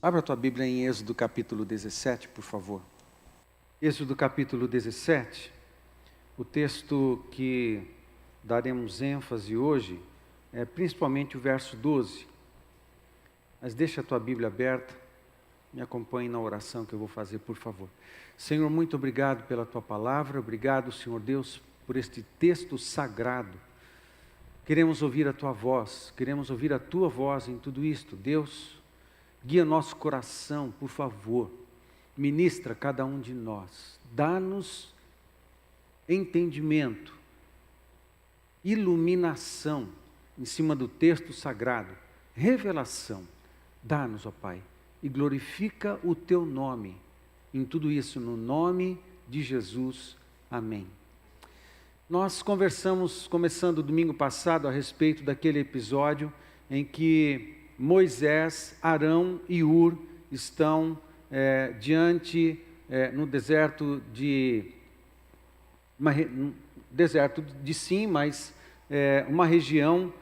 Abra a tua Bíblia em Êxodo capítulo 17, por favor. Êxodo capítulo 17, o texto que daremos ênfase hoje é principalmente o verso 12. Mas deixa a tua Bíblia aberta, me acompanhe na oração que eu vou fazer, por favor. Senhor, muito obrigado pela tua palavra, obrigado, Senhor Deus, por este texto sagrado. Queremos ouvir a tua voz, queremos ouvir a tua voz em tudo isto. Deus, guia nosso coração, por favor. Ministra cada um de nós. Dá-nos entendimento, iluminação em cima do texto sagrado, revelação. Dá-nos, ó Pai, e glorifica o teu nome em tudo isso, no nome de Jesus. Amém. Nós conversamos, começando domingo passado, a respeito daquele episódio em que Moisés, Arão e Hur estão no deserto de Sim, mas uma região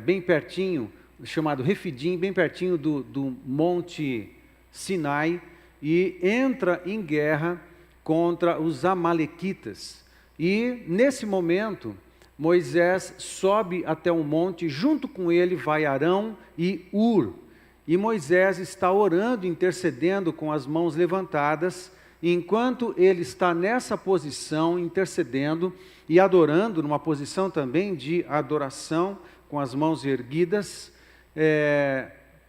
bem pertinho, chamado Refidim, bem pertinho do Monte Sinai, e entra em guerra contra os amalequitas. E nesse momento, Moisés sobe até um monte, junto com ele vai Arão e Hur. E Moisés está orando, intercedendo com as mãos levantadas, e enquanto ele está nessa posição, intercedendo e adorando, numa posição também de adoração, com as mãos erguidas,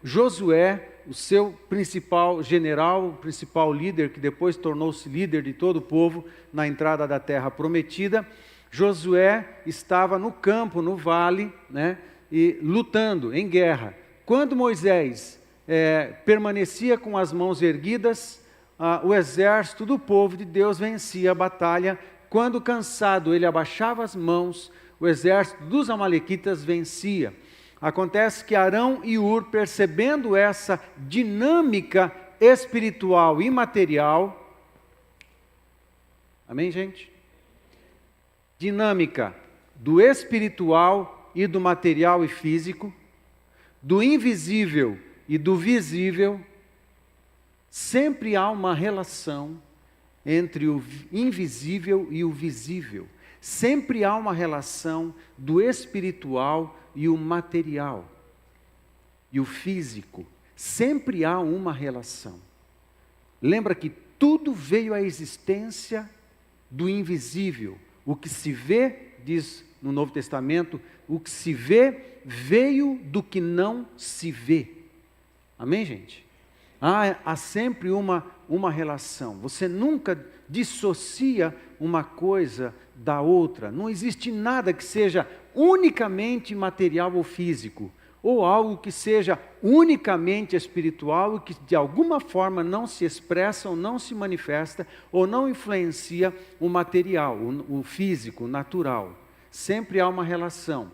Josué, o seu principal general, o principal líder, que depois tornou-se líder de todo o povo na entrada da terra prometida, Josué estava no campo, no vale, e lutando em guerra. Quando Moisés permanecia com as mãos erguidas, o exército do povo de Deus vencia a batalha. Quando cansado ele abaixava as mãos, o exército dos amalequitas vencia. Acontece que Arão e Hur, percebendo essa dinâmica espiritual e material, amém, gente? Dinâmica do espiritual e do material e físico, do invisível e do visível, sempre há uma relação entre o invisível e o visível. Sempre há uma relação do espiritual e o material, e o físico. Sempre há uma relação. Lembra que tudo veio à existência do invisível. O que se vê, diz no Novo Testamento, o que se vê veio do que não se vê. Amém, gente? Há sempre uma relação. Você nunca dissocia uma coisa da outra. Não existe nada que seja unicamente material ou físico, ou algo que seja unicamente espiritual e que de alguma forma não se expressa ou não se manifesta ou não influencia o material, o físico, o natural. Sempre há uma relação.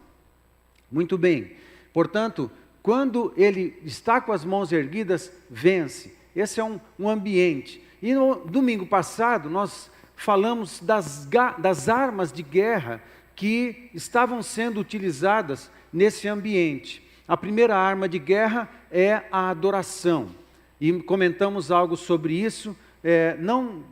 Muito bem. Portanto, quando ele está com as mãos erguidas, vence. Esse é um ambiente. E no domingo passado nós falamos das armas de guerra que estavam sendo utilizadas nesse ambiente. A primeira arma de guerra é a adoração. E comentamos algo sobre isso, não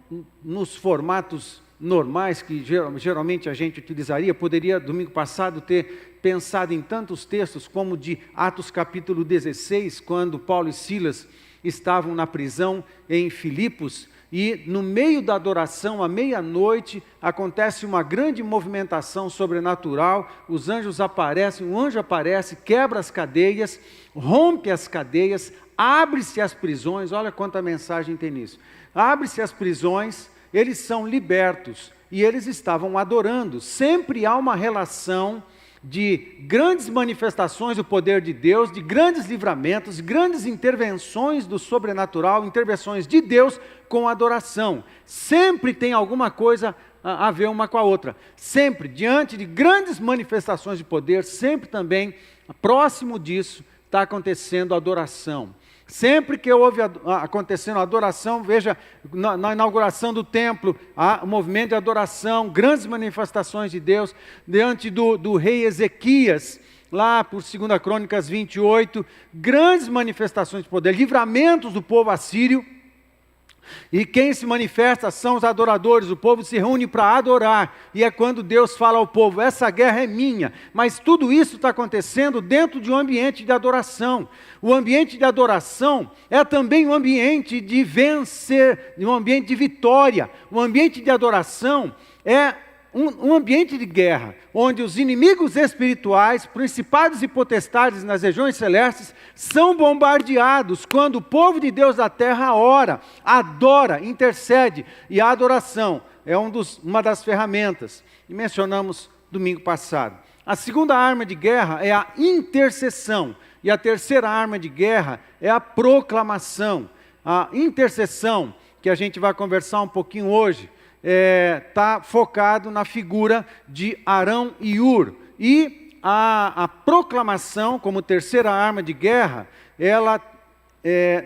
nos formatos normais que geralmente a gente utilizaria. Poderia, domingo passado, ter pensado em tantos textos, como de Atos capítulo 16, quando Paulo e Silas estavam na prisão em Filipos, e no meio da adoração, à meia-noite, acontece uma grande movimentação sobrenatural, os anjos aparecem, um anjo aparece, quebra as cadeias, rompe as cadeias, abre-se as prisões. Olha quanta mensagem tem nisso. Abre-se as prisões, eles são libertos, e eles estavam adorando. Sempre há uma relação de grandes manifestações do poder de Deus, de grandes livramentos, grandes intervenções do sobrenatural, intervenções de Deus com a adoração. Sempre tem alguma coisa a ver uma com a outra. Sempre, diante de grandes manifestações de poder, sempre também, próximo disso, está acontecendo a adoração. Sempre que houve acontecendo a adoração, veja, na inauguração do templo, há um movimento de adoração, grandes manifestações de Deus. Diante do rei Ezequias, lá por 2 Crônicas 28, grandes manifestações de poder, livramentos do povo assírio. E quem se manifesta são os adoradores, o povo se reúne para adorar, e é quando Deus fala ao povo, essa guerra é minha, mas tudo isso está acontecendo dentro de um ambiente de adoração. O ambiente de adoração é também um ambiente de vencer, um ambiente de vitória. O ambiente de adoração é um ambiente de guerra, onde os inimigos espirituais, principados e potestades nas regiões celestes, são bombardeados quando o povo de Deus da terra ora, adora, intercede. E a adoração é uma das ferramentas que mencionamos domingo passado. A segunda arma de guerra é a intercessão. E a terceira arma de guerra é a proclamação. A intercessão, que a gente vai conversar um pouquinho hoje, está focado na figura de Arão e Ur. E a proclamação, como terceira arma de guerra, ela,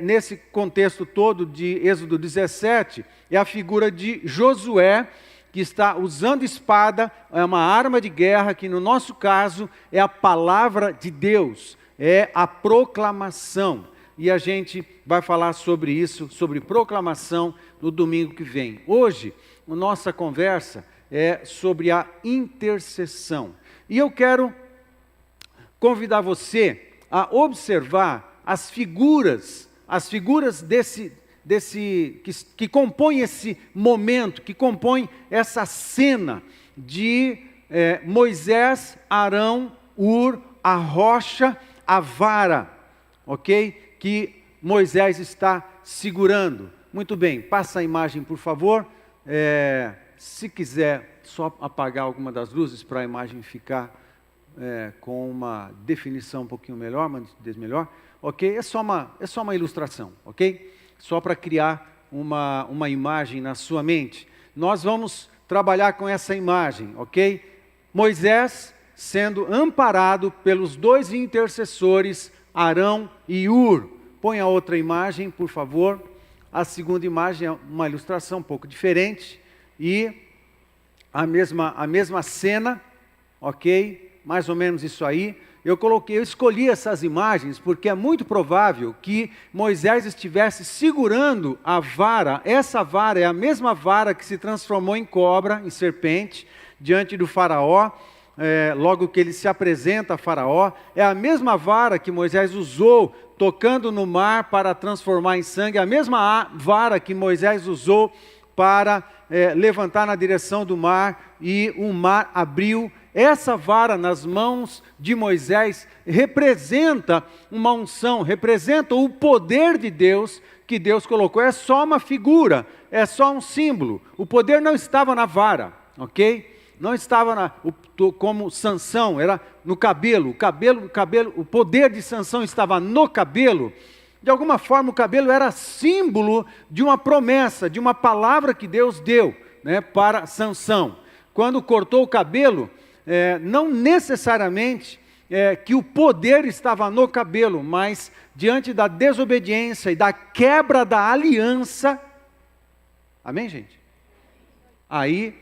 nesse contexto todo de Êxodo 17, é a figura de Josué, que está usando espada, é uma arma de guerra, que no nosso caso é a palavra de Deus, é a proclamação. E a gente vai falar sobre isso, sobre proclamação, no domingo que vem. Hoje, a nossa conversa é sobre a intercessão. E eu quero convidar você a observar as figuras que compõem esse momento, que compõem essa cena de Moisés, Arão, Ur, a rocha, a vara, ok? Que Moisés está segurando. Muito bem, passa a imagem, por favor. Se quiser só apagar alguma das luzes para a imagem ficar com uma definição um pouquinho melhor, uma nitidez melhor, ok? É só uma ilustração, ok? Só para criar uma imagem na sua mente. Nós vamos trabalhar com essa imagem, ok? Moisés sendo amparado pelos dois intercessores, Arão e Ur. Põe a outra imagem, por favor. A segunda imagem é uma ilustração um pouco diferente e a mesma cena, ok? Mais ou menos isso aí. Eu escolhi essas imagens porque é muito provável que Moisés estivesse segurando a vara. Essa vara é a mesma vara que se transformou em cobra, em serpente, diante do faraó. Logo que ele se apresenta a faraó, é a mesma vara que Moisés usou tocando no mar para transformar em sangue, a mesma vara que Moisés usou para levantar na direção do mar e o mar abriu. Essa vara nas mãos de Moisés representa uma unção, representa o poder de Deus que Deus colocou. É só uma figura, é só um símbolo. O poder não estava na vara, ok? Não estava como Sansão, era no cabelo. O poder de Sansão estava no cabelo. De alguma forma o cabelo era símbolo de uma promessa, de uma palavra que Deus deu, né, para Sansão. Quando cortou o cabelo, não necessariamente que o poder estava no cabelo, mas diante da desobediência e da quebra da aliança, amém, gente? Aí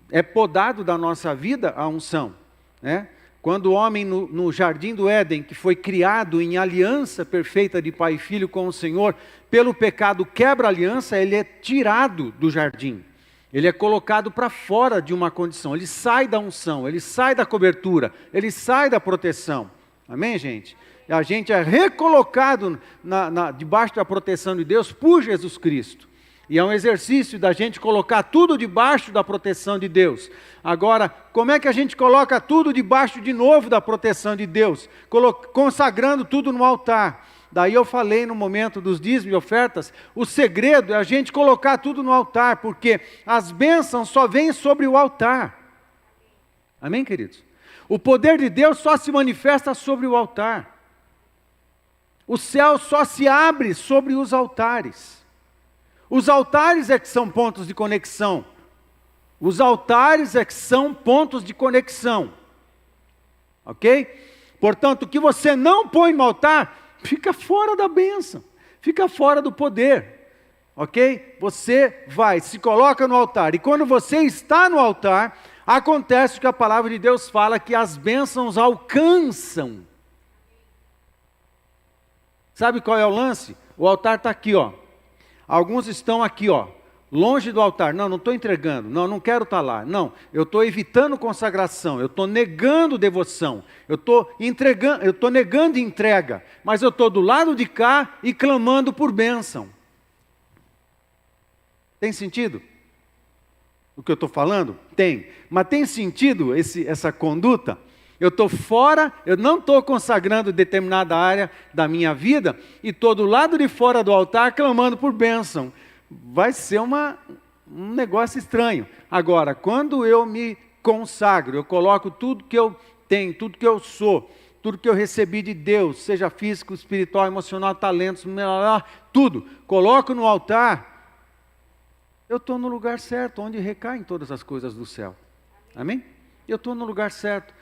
é podado da nossa vida a unção, né? Quando o homem no jardim do Éden, que foi criado em aliança perfeita de pai e filho com o Senhor, pelo pecado quebra a aliança, ele é tirado do jardim. Ele é colocado para fora de uma condição, ele sai da unção, ele sai da cobertura, ele sai da proteção. Amém, gente? E a gente é recolocado debaixo da proteção de Deus por Jesus Cristo. E é um exercício da gente colocar tudo debaixo da proteção de Deus. Agora, como é que a gente coloca tudo debaixo de novo da proteção de Deus? Consagrando tudo no altar. Daí eu falei no momento dos dízimos e ofertas, o segredo é a gente colocar tudo no altar, porque as bênçãos só vêm sobre o altar. Amém, queridos? O poder de Deus só se manifesta sobre o altar. O céu só se abre sobre os altares. Os altares é que são pontos de conexão. Os altares é que são pontos de conexão. Ok? Portanto, o que você não põe no altar, fica fora da bênção. Fica fora do poder. Ok? Você se coloca no altar. E quando você está no altar, Acontece que a palavra de Deus fala que as bênçãos alcançam. Sabe qual é o lance? O altar está aqui, ó. Alguns estão aqui, ó, longe do altar. Não estou entregando. Não quero estar lá. Não, eu estou evitando consagração. Eu estou negando devoção. Eu estou negando entrega. Mas eu estou do lado de cá e clamando por bênção. Tem sentido o que eu estou falando? Tem. Mas tem sentido essa conduta? Eu estou fora, eu não estou consagrando determinada área da minha vida e estou do lado de fora do altar clamando por bênção. Vai ser um negócio estranho. Agora, quando eu me consagro, eu coloco tudo que eu tenho, tudo que eu sou, tudo que eu recebi de Deus, seja físico, espiritual, emocional, talentos, tudo, coloco no altar, eu estou no lugar certo, onde recaem todas as coisas do céu. Amém? Eu estou no lugar certo.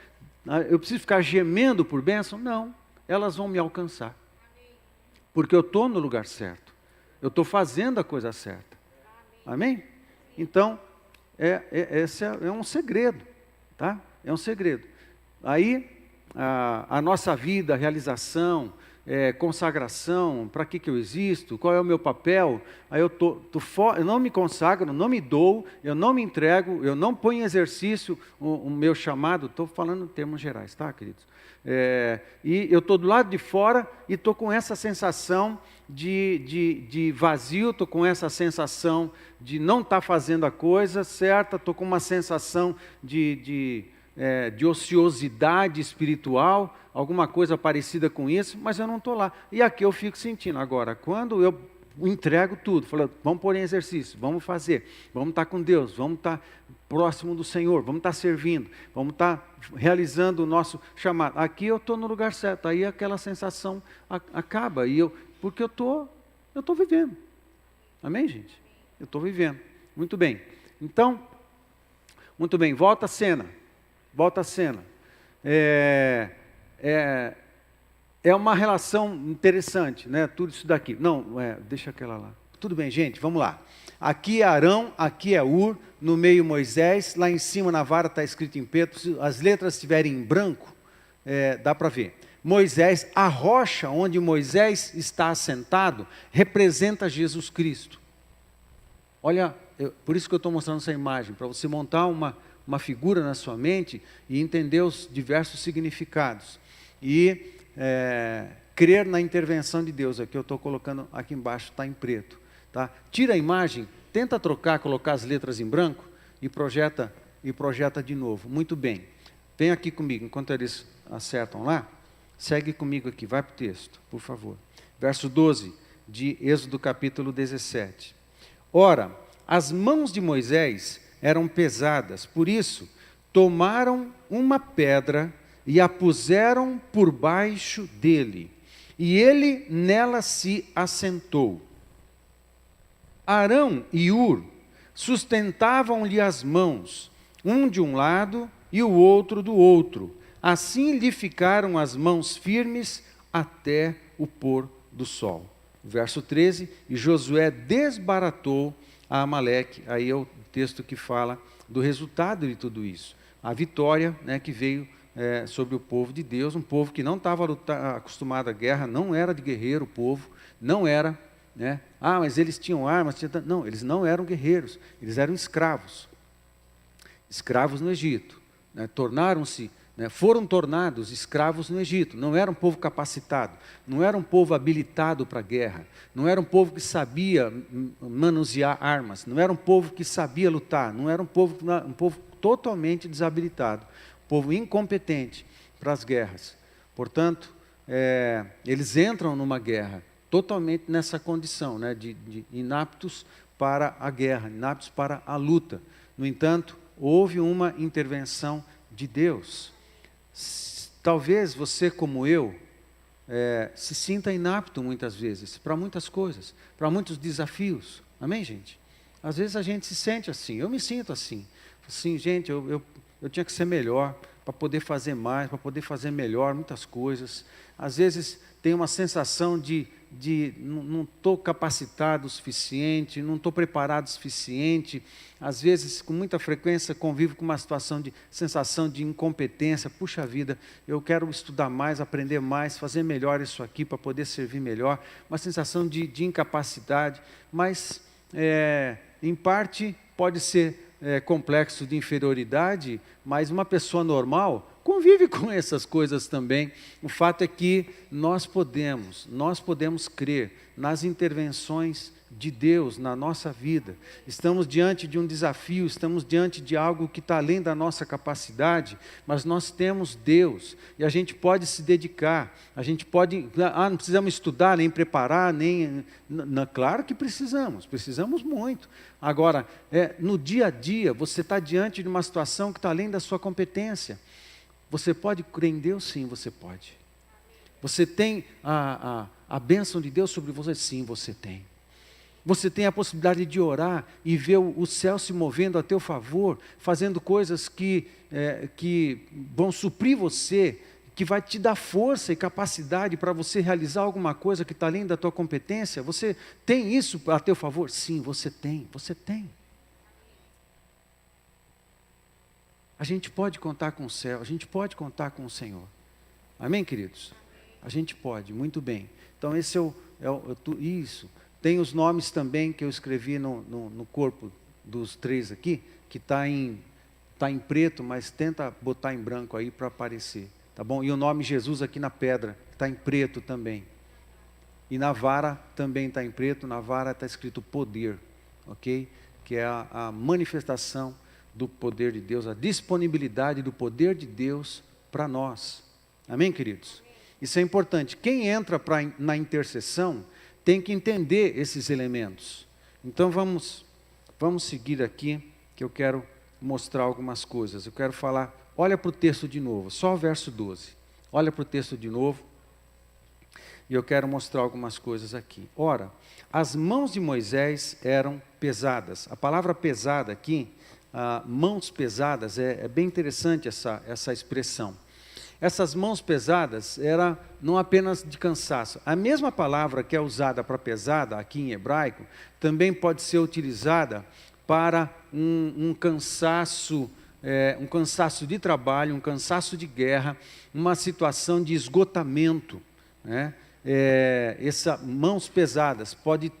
Eu preciso ficar gemendo por bênção? Não, elas vão me alcançar. Porque eu estou no lugar certo. Eu estou fazendo a coisa certa. Amém? Então, esse é um segredo, tá? É um segredo. Aí, a nossa vida, a realização, consagração, para que eu existo, qual é o meu papel, aí eu não me consagro, não me dou, eu não me entrego, eu não ponho em exercício o meu chamado, estou falando em termos gerais, tá, queridos? E eu estou do lado de fora e estou com essa sensação de vazio, estou com essa sensação de não estar fazendo a coisa certa, estou com uma sensação de ociosidade espiritual, alguma coisa parecida com isso, mas eu não estou lá. E aqui eu fico sentindo. Agora, quando eu entrego tudo, falo, vamos pôr em exercício, vamos fazer, vamos estar com Deus, vamos estar próximo do Senhor, vamos estar servindo, vamos estar realizando o nosso chamado. Aqui eu estou no lugar certo, aí aquela sensação acaba, porque eu estou vivendo. Amém, gente? Eu estou vivendo. Muito bem. Então, muito bem, volta a cena. Volta a cena. É uma relação interessante, né? Tudo isso daqui. Não, deixa aquela lá. Tudo bem, gente, vamos lá. Aqui é Arão, aqui é Ur, no meio Moisés, lá em cima na vara está escrito em preto, se as letras estiverem em branco, dá para ver. Moisés, a rocha onde Moisés está assentado, representa Jesus Cristo. Olha, por isso que eu estou mostrando essa imagem, para você montar uma figura na sua mente e entender os diversos significados. E crer na intervenção de Deus. Aqui eu estou colocando, aqui embaixo está em preto. Tá? Tira a imagem, tenta colocar as letras em branco e projeta de novo. Muito bem. Vem aqui comigo, enquanto eles acertam lá. Segue comigo aqui, vai para o texto, por favor. Verso 12 de Êxodo capítulo 17. Ora, as mãos de Moisés eram pesadas, por isso tomaram uma pedra e a puseram por baixo dele, e ele nela se assentou. Arão e Ur sustentavam-lhe as mãos, um de um lado e o outro do outro. Assim lhe ficaram as mãos firmes até o pôr do sol. Verso 13, e Josué desbaratou a Amaleque. Aí é o texto que fala do resultado de tudo isso. A vitória, né, que veio sobre o povo de Deus, um povo que não estava acostumado à guerra, não era de guerreiro o povo, não era, né? Mas eles tinham armas, não, eles não eram guerreiros, eles eram escravos no Egito, né? Foram tornados escravos no Egito, não era um povo capacitado, não era um povo habilitado para a guerra, não era um povo que sabia manusear armas, não era um povo que sabia lutar, não era um povo totalmente desabilitado, um povo incompetente para as guerras. Portanto, eles entram numa guerra totalmente nessa condição, né, de inaptos para a guerra, inaptos para a luta. No entanto, houve uma intervenção de Deus. Talvez você, como eu, se sinta inapto muitas vezes, para muitas coisas, para muitos desafios. Amém, gente? Às vezes a gente se sente assim, eu me sinto assim. Assim, gente, eu tinha que ser melhor. para poder fazer mais, para poder fazer melhor muitas coisas. Às vezes tem uma sensação de não estou capacitado o suficiente, não estou preparado o suficiente. Às vezes, com muita frequência, convivo com uma sensação de incompetência. Puxa vida, eu quero estudar mais, aprender mais, fazer melhor isso aqui para poder servir melhor. Uma sensação de incapacidade, mas em parte pode ser complexo de inferioridade, mas uma pessoa normal convive com essas coisas também. O fato é que nós podemos crer nas intervenções de Deus na nossa vida. Estamos diante de um desafio, estamos diante de algo que está além da nossa capacidade, mas nós temos Deus e a gente pode se dedicar, a gente pode, não precisamos estudar, nem preparar, claro que precisamos muito. Agora, no dia a dia, você está diante de uma situação que está além da sua competência. Você pode crer em Deus? Sim, você pode. Você tem a bênção de Deus sobre você? Sim, você tem. Você tem a possibilidade de orar e ver o céu se movendo a teu favor, fazendo coisas que vão suprir você, que vai te dar força e capacidade para você realizar alguma coisa que está além da tua competência. Você tem isso a teu favor? Sim, você tem. A gente pode contar com o céu, a gente pode contar com o Senhor. Amém, queridos? A gente pode, muito bem. Então esse isso. Tem os nomes também que eu escrevi no corpo dos 3 aqui, que está em preto, mas tenta botar em branco aí para aparecer, tá bom? E o nome Jesus aqui na pedra, está em preto também. E na vara também está em preto, na vara está escrito poder, ok? Que é a manifestação do poder de Deus, a disponibilidade do poder de Deus para nós. Amém, queridos? Isso é importante. Quem entra na intercessão tem que entender esses elementos. Então vamos seguir aqui, que eu quero mostrar algumas coisas. Eu quero falar, olha para o texto de novo, só o verso 12. Olha para o texto de novo, e eu quero mostrar algumas coisas aqui. Ora, as mãos de Moisés eram pesadas. A palavra pesada aqui, mãos pesadas, é bem interessante essa expressão. Essas mãos pesadas era não apenas de cansaço. A mesma palavra que é usada para pesada aqui em hebraico, também pode ser utilizada para um cansaço de trabalho, um cansaço de guerra, uma situação de esgotamento, né? Mãos pesadas pode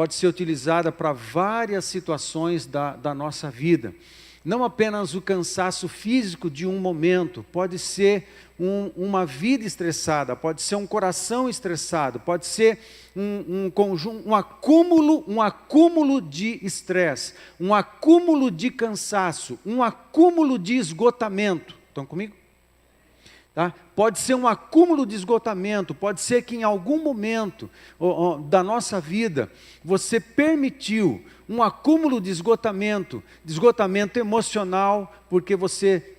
ser utilizada para várias situações da nossa vida. Não apenas o cansaço físico de um momento, pode ser uma vida estressada, pode ser um coração estressado, pode ser um acúmulo de estresse, um acúmulo de cansaço, um acúmulo de esgotamento. Estão comigo? Tá? Pode ser um acúmulo de esgotamento, pode ser que em algum momento da nossa vida você permitiu um acúmulo de esgotamento emocional, porque você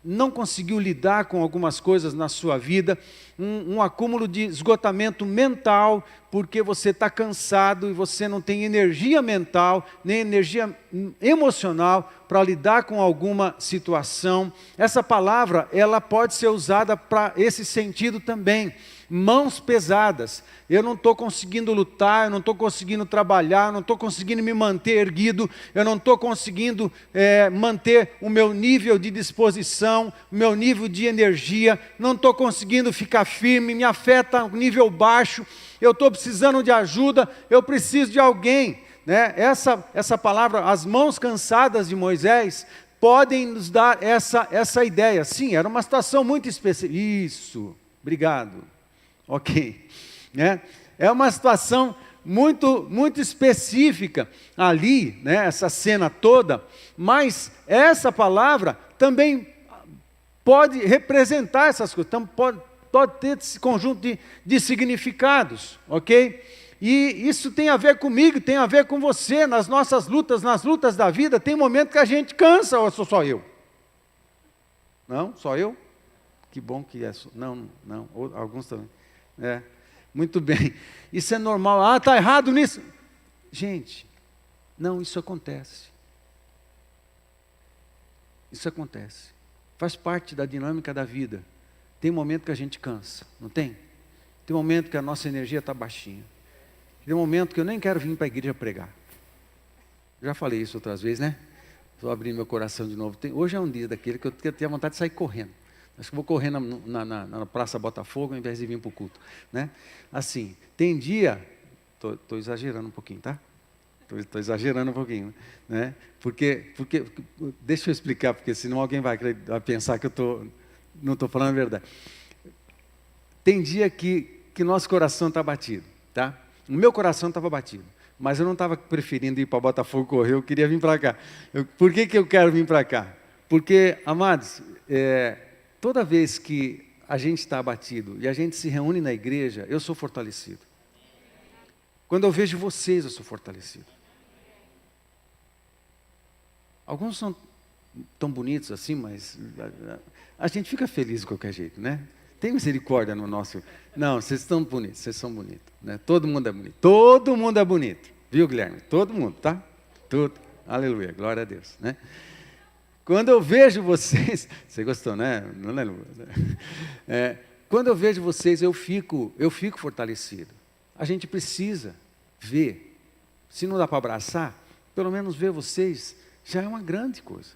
não conseguiu lidar com algumas coisas na sua vida, um acúmulo de esgotamento mental, porque você está cansado e você não tem energia mental, nem energia emocional para lidar com alguma situação. Essa palavra, ela pode ser usada para esse sentido também. Mãos pesadas, eu não estou conseguindo lutar, eu não estou conseguindo trabalhar, eu não estou conseguindo me manter erguido, eu não estou conseguindo manter o meu nível de disposição, o meu nível de energia, não estou conseguindo ficar firme, minha fé está no nível baixo, eu estou precisando de ajuda, eu preciso de alguém. Né? Essa palavra, as mãos cansadas de Moisés, podem nos dar essa ideia. Sim, era uma situação muito específica. Isso, obrigado. Ok, né? É uma situação muito específica ali, né? Essa cena toda, mas essa palavra também pode representar essas coisas, então pode ter esse conjunto de significados, ok? E isso tem a ver comigo, tem a ver com você, nas nossas lutas, nas lutas da vida, tem momento que a gente cansa, ou sou só eu? Não? Só eu? Que bom que é. Não, alguns também. Muito bem. Isso é normal. Está errado nisso. Gente, não, isso acontece. Isso acontece. Faz parte da dinâmica da vida. Tem momento que a gente cansa, não tem? Tem momento que a nossa energia está baixinha. Tem momento que eu nem quero vir para a igreja pregar. Já falei isso outras vezes, né? Estou abrindo meu coração de novo. Hoje é um dia daquele que eu tenho vontade de sair correndo. Acho que vou correr na Praça Botafogo ao invés de vir para o culto, né? Assim, tem dia... Estou exagerando um pouquinho, tá? Estou exagerando um pouquinho, né? Porque, deixa eu explicar, porque senão alguém vai pensar que não estou falando a verdade. Tem dia que nosso coração está batido, tá? O meu coração estava batido, mas eu não estava preferindo ir para Botafogo correr, eu queria vir para cá. Por que eu quero vir para cá? Porque, amados, toda vez que a gente está abatido e a gente se reúne na igreja, eu sou fortalecido. Quando eu vejo vocês, eu sou fortalecido. Alguns são tão bonitos assim, mas a gente fica feliz de qualquer jeito, né? Tem misericórdia no nosso... Não, vocês estão bonitos, vocês são bonitos, né? Todo mundo é bonito. Todo mundo é bonito. Viu, Guilherme? Todo mundo, tá? Tudo. Aleluia, glória a Deus, né? Quando eu vejo vocês... Você gostou, né? Aleluia. Quando eu vejo vocês, eu fico fortalecido. A gente precisa ver. Se não dá para abraçar, pelo menos ver vocês já é uma grande coisa.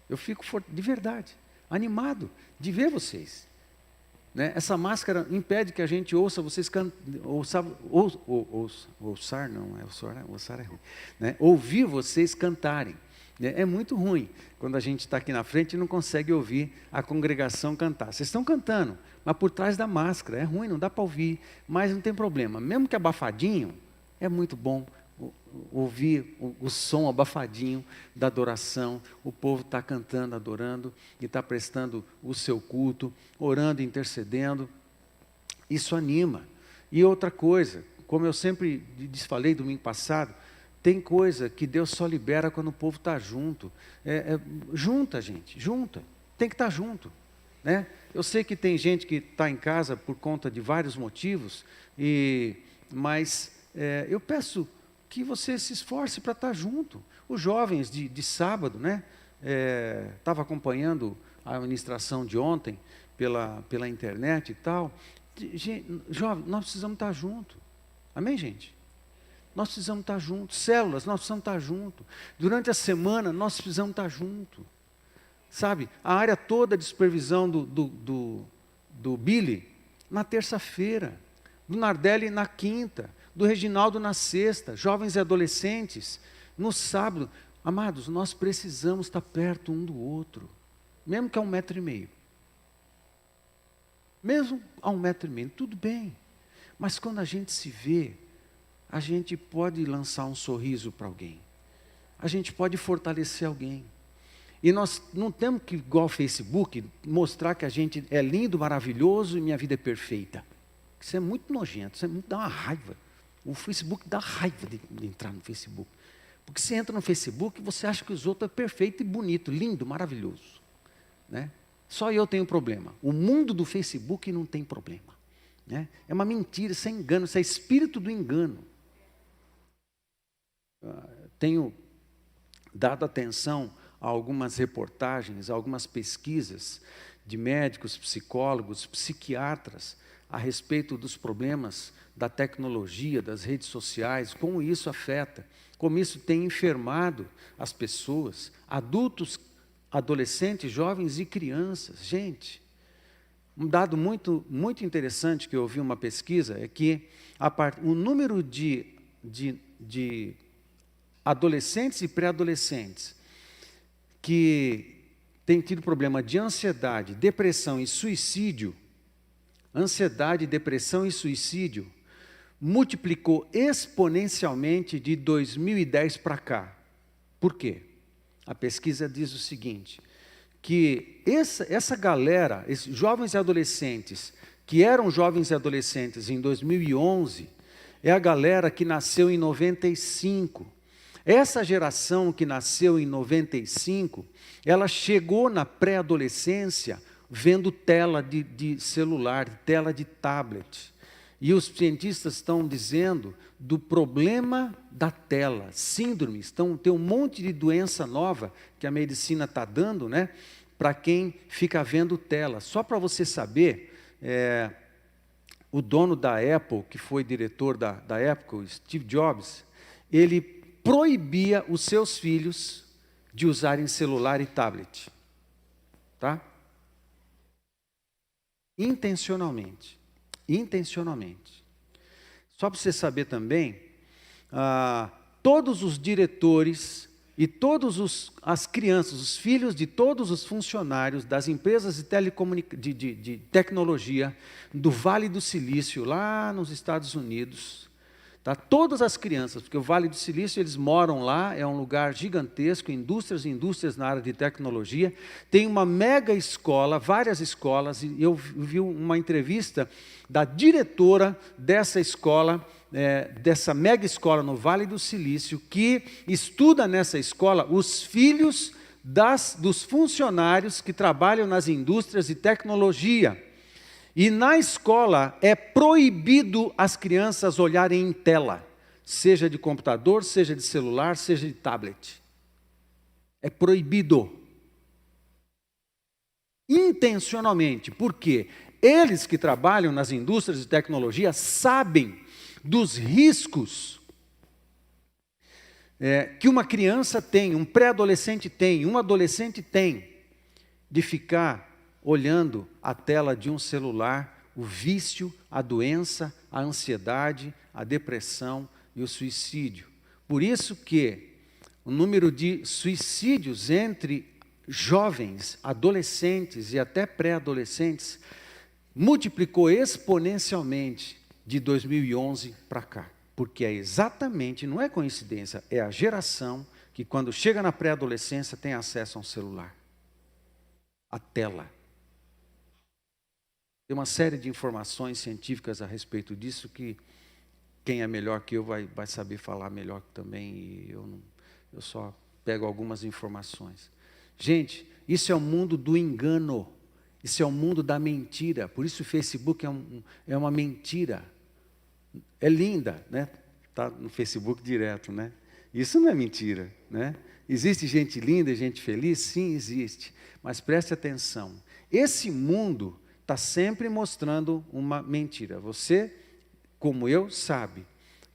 Eu fico de verdade animado de ver vocês. Né? Essa máscara impede que a gente ouça vocês ouçar não, ouçar é ruim. Né? Ouvir vocês cantarem. Né? É muito ruim quando a gente está aqui na frente e não consegue ouvir a congregação cantar. Vocês estão cantando, mas por trás da máscara. É ruim, não dá para ouvir, mas não tem problema. Mesmo que abafadinho, é muito bom ouvir o som abafadinho da adoração. O povo está cantando, adorando, e está prestando o seu culto, orando, intercedendo. Isso anima. E outra coisa, como eu sempre falei domingo passado, tem coisa que Deus só libera quando o povo está junto. Junta, gente, junta. Tem que estar junto. Né? Eu sei que tem gente que está em casa por conta de vários motivos, mas eu peço que você se esforce para estar junto. Os jovens de sábado, né? Estava acompanhando a ministração de ontem pela internet e tal. Jovem, nós precisamos estar juntos. Amém, gente? Nós precisamos estar juntos. Células, nós precisamos estar juntos. Durante a semana, nós precisamos estar juntos. Sabe, a área toda de supervisão do Billy, na terça-feira. Do Nardelli, na quinta. Do Reginaldo, na sexta. Jovens e adolescentes, no sábado. Amados, nós precisamos estar perto um do outro. Mesmo que a 1,5 metro. Mesmo a 1,5 metro, tudo bem. Mas quando a gente se vê, a gente pode lançar um sorriso para alguém. A gente pode fortalecer alguém. E nós não temos que, igual ao Facebook, mostrar que a gente é lindo, maravilhoso e minha vida é perfeita. Isso é muito nojento, isso dá uma raiva. O Facebook dá raiva de entrar no Facebook. Porque você entra no Facebook e você acha que os outros é perfeito e bonito, lindo, maravilhoso. Né? Só eu tenho problema. O mundo do Facebook não tem problema. Né? É uma mentira, isso é engano, isso é espírito do engano. Tenho dado atenção a algumas reportagens, a algumas pesquisas de médicos, psicólogos, psiquiatras a respeito dos problemas da tecnologia, das redes sociais, como isso afeta, como isso tem enfermado as pessoas, adultos, adolescentes, jovens e crianças. Gente, um dado muito, muito interessante que eu ouvi uma pesquisa é que o número de adolescentes e pré-adolescentes que têm tido problema de ansiedade, depressão e suicídio, multiplicou exponencialmente de 2010 para cá. Por quê? A pesquisa diz o seguinte, que essa galera, esses jovens e adolescentes, que eram jovens e adolescentes em 2011, é a galera que nasceu em 95. Essa geração que nasceu em 95, ela chegou na pré-adolescência vendo tela de celular, tela de tablet. E os cientistas estão dizendo do problema da tela, síndromes. Tem um monte de doença nova que a medicina está dando, né? para quem fica vendo tela. Só para você saber, o dono da Apple, que foi diretor da Apple, o Steve Jobs, ele proibia os seus filhos de usarem celular e tablet. Tá? Intencionalmente. Intencionalmente. Só para você saber também, todos os diretores e todas as crianças, os filhos de todos os funcionários das empresas de tecnologia do Vale do Silício, lá nos Estados Unidos, tá? Todas as crianças, porque o Vale do Silício, eles moram lá, é um lugar gigantesco, indústrias e indústrias na área de tecnologia, tem uma mega escola, várias escolas, e eu vi uma entrevista da diretora dessa escola, dessa mega escola no Vale do Silício, que estuda nessa escola os filhos dos funcionários que trabalham nas indústrias de tecnologia. E na escola é proibido as crianças olharem em tela, seja de computador, seja de celular, seja de tablet. É proibido. Intencionalmente. Por quê? Eles que trabalham nas indústrias de tecnologia sabem dos riscos que uma criança tem, um pré-adolescente tem, um adolescente tem, de ficar olhando a tela de um celular, o vício, a doença, a ansiedade, a depressão e o suicídio. Por isso que o número de suicídios entre jovens, adolescentes e até pré-adolescentes multiplicou exponencialmente de 2011 para cá. Porque é exatamente, não é coincidência, é a geração que quando chega na pré-adolescência tem acesso a um celular. A tela. Tem uma série de informações científicas a respeito disso que quem é melhor que eu vai saber falar melhor também, e eu só pego algumas informações. Gente, isso é o mundo do engano, isso é o mundo da mentira, por isso o Facebook é uma mentira. É linda, né? Está no Facebook direto, né? Isso não é mentira, né? Existe gente linda e gente feliz? Sim, existe. Mas preste atenção, esse mundo está sempre mostrando uma mentira. Você, como eu, sabe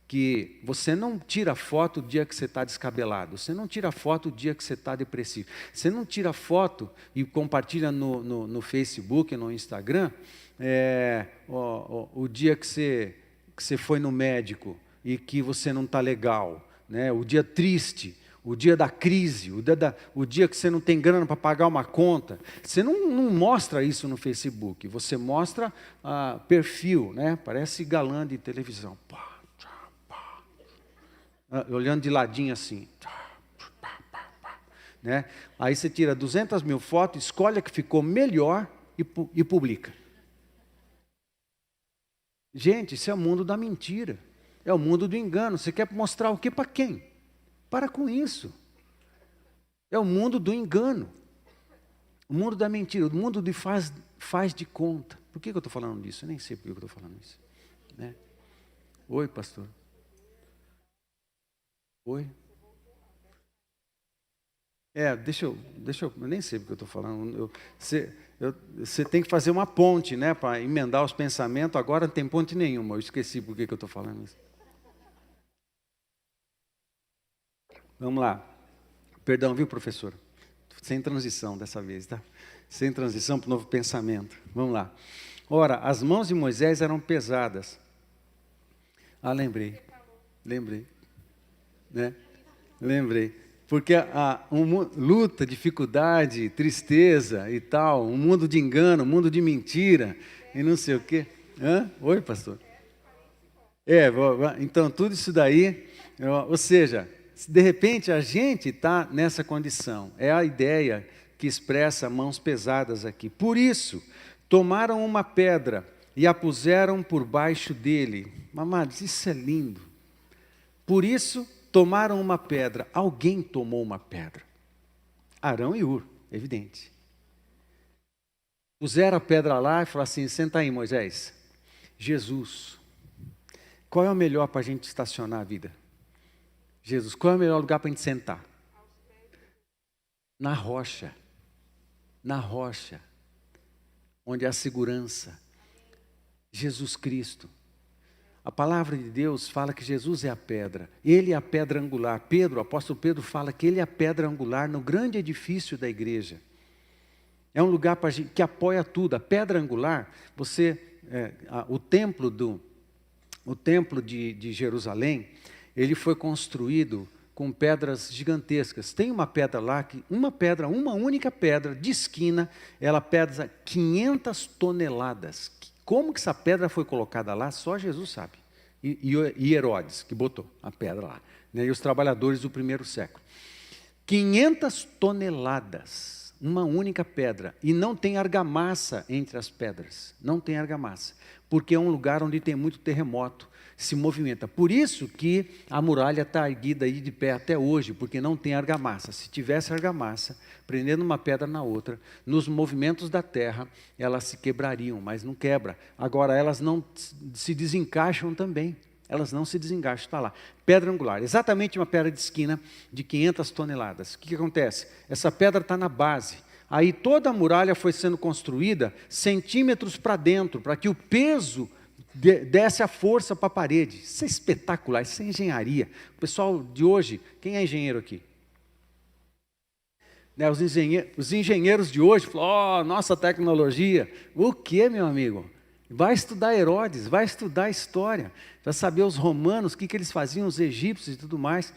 que você não tira foto o dia que você está descabelado, você não tira foto o dia que você está depressivo, você não tira foto e compartilha no Facebook, no Instagram, o dia que você foi no médico e que você não está legal, né? O dia triste, o dia da crise, o dia que você não tem grana para pagar uma conta. Você não mostra isso no Facebook, você mostra perfil, né? Parece galã de televisão. Olhando de ladinho assim. Né? Aí você tira 200 mil fotos, escolhe a que ficou melhor e publica. Gente, isso é o mundo da mentira. É o mundo do engano. Você quer mostrar o que para quem? Para com isso. É o mundo do engano. O mundo da mentira. O mundo de faz de conta. Por que eu estou falando disso? Eu nem sei por que eu estou falando isso. Né? Oi, pastor. Oi? Deixa eu nem sei porque eu estou falando. Você tem que fazer uma ponte, né, para emendar os pensamentos. Agora não tem ponte nenhuma. Eu esqueci por que eu estou falando isso. Vamos lá. Perdão, viu, professor? Sem transição dessa vez, tá? Sem transição para o novo pensamento. Vamos lá. Ora, as mãos de Moisés eram pesadas. Lembrei. Né? Lembrei. Porque luta, dificuldade, tristeza e tal, um mundo de engano, um mundo de mentira e não sei o quê. Oi, pastor? Então tudo isso daí, ou seja, de repente a gente está nessa condição. É a ideia que expressa mãos pesadas aqui. Por isso, tomaram uma pedra e a puseram por baixo dele. Amados, isso é lindo. Por isso, tomaram uma pedra. Alguém tomou uma pedra. Arão e Hur, evidente. Puseram a pedra lá e falaram assim, senta aí, Moisés. Jesus, qual é o melhor para a gente estacionar a vida? Jesus, qual é o melhor lugar para a gente sentar? Na rocha. na rocha, onde há segurança. Jesus Cristo. A palavra de Deus fala que Jesus é a pedra. Ele é a pedra angular. Pedro, o apóstolo Pedro fala que ele é a pedra angular no grande edifício da igreja. É um lugar que apoia tudo. A pedra angular, o templo de Jerusalém, ele foi construído com pedras gigantescas. Tem uma pedra lá, uma única pedra de esquina, ela pesa 500 toneladas. Como que essa pedra foi colocada lá, só Jesus sabe. E Herodes, que botou a pedra lá. Né? E os trabalhadores do primeiro século. 500 toneladas, uma única pedra. E não tem argamassa entre as pedras. Não tem argamassa. Porque é um lugar onde tem muito terremoto. Se movimenta. Por isso que a muralha está erguida aí de pé até hoje, porque não tem argamassa. Se tivesse argamassa, prendendo uma pedra na outra, nos movimentos da terra, elas se quebrariam, mas não quebra. Agora, elas não se desencaixam também. Elas não se desencaixam, está lá. Pedra angular, exatamente uma pedra de esquina de 500 toneladas. O que acontece? Essa pedra está na base. Aí toda a muralha foi sendo construída centímetros para dentro, para que o peso desse a força para a parede. Isso é espetacular, isso é engenharia. O pessoal de hoje, quem é engenheiro aqui? Né, os engenheiros de hoje falam, nossa tecnologia. O que, meu amigo? Vai estudar Herodes, vai estudar história, vai saber os romanos, o que eles faziam, os egípcios e tudo mais.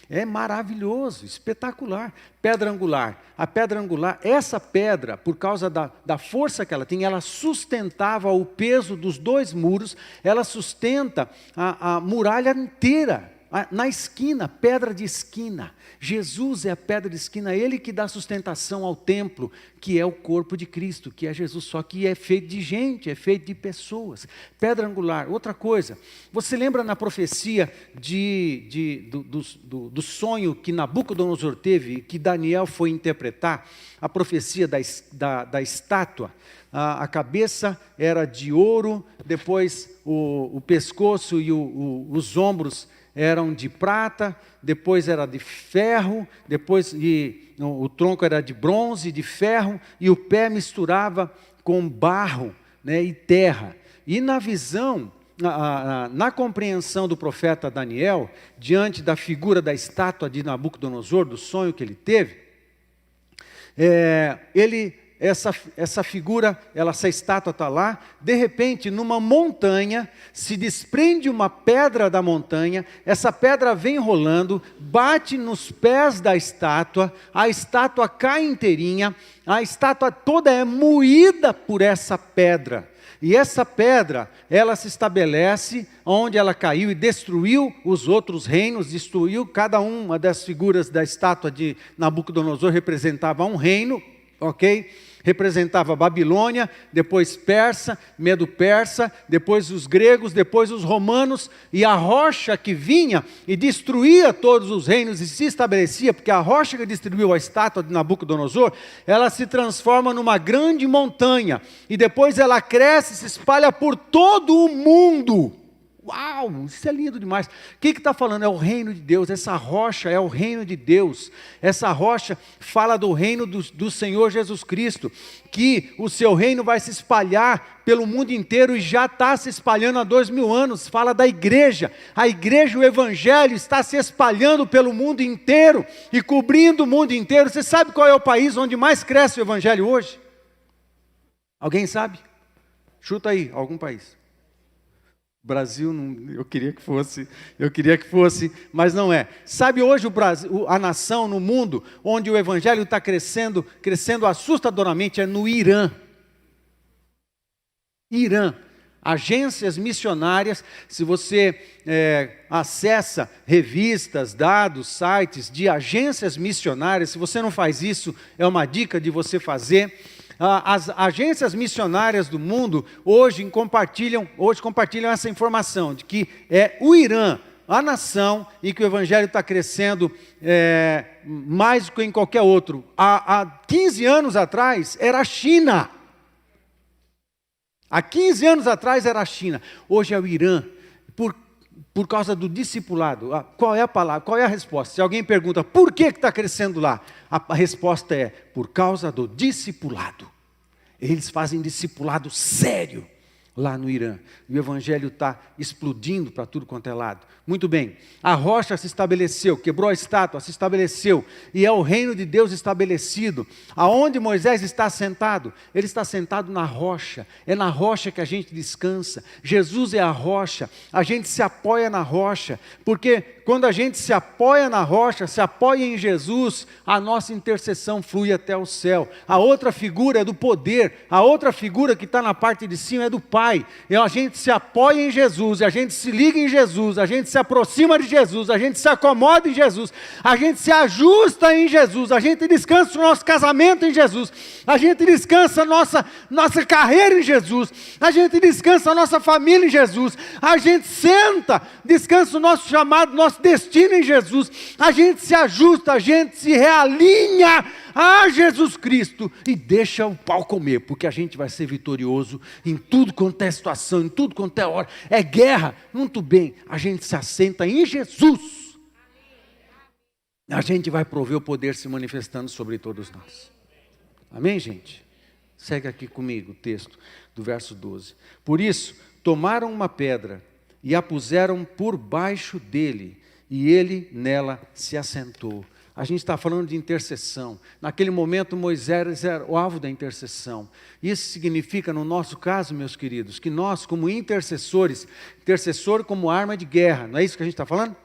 É maravilhoso, espetacular. Pedra angular. A pedra angular, essa pedra, por causa da força que ela tem, ela sustentava o peso dos dois muros, ela sustenta a muralha inteira, na esquina, pedra de esquina. Jesus é a pedra de esquina, ele que dá sustentação ao templo, que é o corpo de Cristo, que é Jesus, só que é feito de gente, é feito de pessoas. Pedra angular. Outra coisa, você lembra na profecia do sonho que Nabucodonosor teve, que Daniel foi interpretar, a profecia da estátua? A cabeça era de ouro, depois o pescoço e os ombros eram de prata, depois era de ferro, depois o tronco era de bronze, de ferro, e o pé misturava com barro, né, e terra. E na visão, na compreensão do profeta Daniel, diante da figura da estátua de Nabucodonosor, do sonho que ele teve, essa figura, essa estátua está lá, de repente, numa montanha, se desprende uma pedra da montanha, essa pedra vem rolando, bate nos pés da estátua, a estátua cai inteirinha, a estátua toda é moída por essa pedra. E essa pedra, ela se estabelece onde ela caiu e destruiu os outros reinos, destruiu cada uma das figuras da estátua de Nabucodonosor, representava um reino, ok? Representava a Babilônia, depois Persa, Medo-Persa, depois os gregos, depois os romanos, e a rocha que vinha e destruía todos os reinos e se estabelecia, porque a rocha que destruiu a estátua de Nabucodonosor, ela se transforma numa grande montanha, e depois ela cresce e se espalha por todo o mundo. Uau, isso é lindo demais. O que está falando? É o reino de Deus. Essa rocha é o reino de Deus. Essa rocha fala do reino do Senhor Jesus Cristo, que o seu reino vai se espalhar pelo mundo inteiro e já está se espalhando há 2000 anos. Fala da igreja. A igreja, o evangelho está se espalhando pelo mundo inteiro e cobrindo o mundo inteiro. Você sabe qual é o país onde mais cresce o evangelho hoje? Alguém sabe? Chuta aí, algum país. Brasil, eu queria que fosse, mas não é. Sabe hoje o Brasil, a nação no mundo, onde o evangelho está crescendo assustadoramente, é no Irã. Irã. Agências missionárias, se você acessa revistas, dados, sites de agências missionárias, se você não faz isso, é uma dica de você fazer. As agências missionárias do mundo hoje compartilham essa informação, de que é o Irã, a nação em que o evangelho está crescendo mais do que em qualquer outro. Há 15 anos atrás era a China. Há 15 anos atrás era a China. Hoje é o Irã. por causa do discipulado. Qual é a palavra? Qual é a resposta? Se alguém pergunta, por que está crescendo lá? A resposta é, por causa do discipulado. Eles fazem discipulado sério lá no Irã. E o evangelho está explodindo para tudo quanto é lado. Muito bem, a rocha se estabeleceu, quebrou a estátua, se estabeleceu, e é o reino de Deus estabelecido. Aonde Moisés está sentado? Ele está sentado na rocha, é na rocha que a gente descansa. Jesus é a rocha, a gente se apoia na rocha, porque quando a gente se apoia na rocha, se apoia em Jesus, a nossa intercessão flui até o céu. A outra figura é do poder, a outra figura que está na parte de cima é do Pai. E a gente se apoia em Jesus, a gente se liga em Jesus, a gente se aproxima de Jesus, a gente se acomoda em Jesus, a gente se ajusta em Jesus, a gente descansa o nosso casamento em Jesus, a gente descansa a nossa carreira em Jesus, a gente descansa a nossa família em Jesus, a gente senta, descansa o nosso chamado, nosso destino em Jesus, a gente se ajusta, a gente se realinha a Jesus Cristo e deixa o pau comer, porque a gente vai ser vitorioso em tudo quanto é situação, em tudo quanto é hora. É guerra, muito bem, a gente se assenta em Jesus. A gente vai prover o poder se manifestando sobre todos nós. Amém, gente? Segue aqui comigo o texto do verso 12. Por isso, tomaram uma pedra e a puseram por baixo dele, e ele nela se assentou. A gente está falando de intercessão. Naquele momento Moisés era o alvo da intercessão. Isso significa, no nosso caso, meus queridos, que nós como intercessores, intercessor como arma de guerra, não é isso que a gente está falando?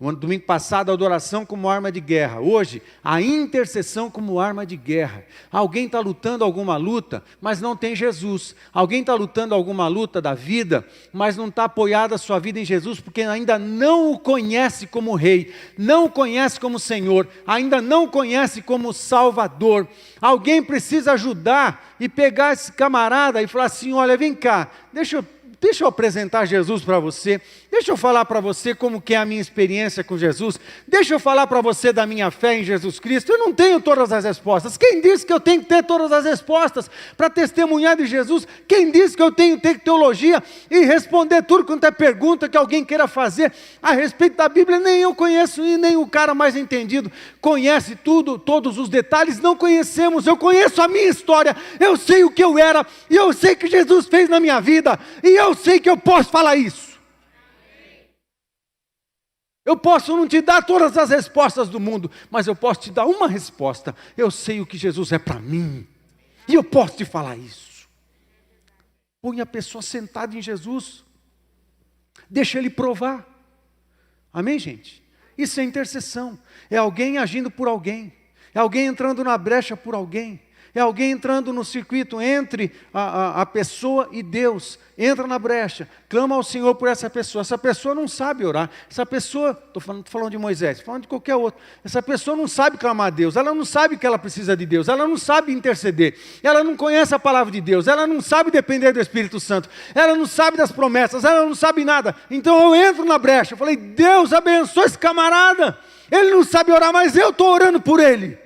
No domingo passado, a adoração como arma de guerra. Hoje, a intercessão como arma de guerra. Alguém está lutando alguma luta, mas não tem Jesus. Alguém está lutando alguma luta da vida, mas não está apoiada a sua vida em Jesus, porque ainda não o conhece como Rei, não o conhece como Senhor, ainda não o conhece como Salvador. Alguém precisa ajudar e pegar esse camarada e falar assim, olha, vem cá, deixa eu apresentar Jesus para você, deixa eu falar para você como que é a minha experiência com Jesus, deixa eu falar para você da minha fé em Jesus Cristo. Eu não tenho todas as respostas. Quem disse que eu tenho que ter todas as respostas para testemunhar de Jesus? Quem disse que eu tenho que ter teologia e responder tudo quanto é pergunta que alguém queira fazer a respeito da Bíblia? Nem eu conheço e nem o cara mais entendido conhece tudo, todos os detalhes. Não conhecemos. Eu conheço a minha história, eu sei o que eu era e eu sei o que Jesus fez na minha vida e eu sei que eu posso falar isso. Eu posso não te dar todas as respostas do mundo, mas eu posso te dar uma resposta. Eu sei o que Jesus é para mim, e eu posso te falar isso. Põe a pessoa sentada em Jesus, deixa ele provar. Amém, gente? Isso é intercessão, é alguém agindo por alguém, é alguém entrando na brecha por alguém. É alguém entrando no circuito entre a pessoa e Deus. Entra na brecha, clama ao Senhor por essa pessoa. Essa pessoa não sabe orar. Essa pessoa, estou falando de Moisés, estou falando de qualquer outro. Essa pessoa não sabe clamar a Deus. Ela não sabe que ela precisa de Deus. Ela não sabe interceder. Ela não conhece a palavra de Deus. Ela não sabe depender do Espírito Santo. Ela não sabe das promessas. Ela não sabe nada. Então eu entro na brecha. Eu falei, Deus abençoe esse camarada. Ele não sabe orar, mas eu estou orando por ele.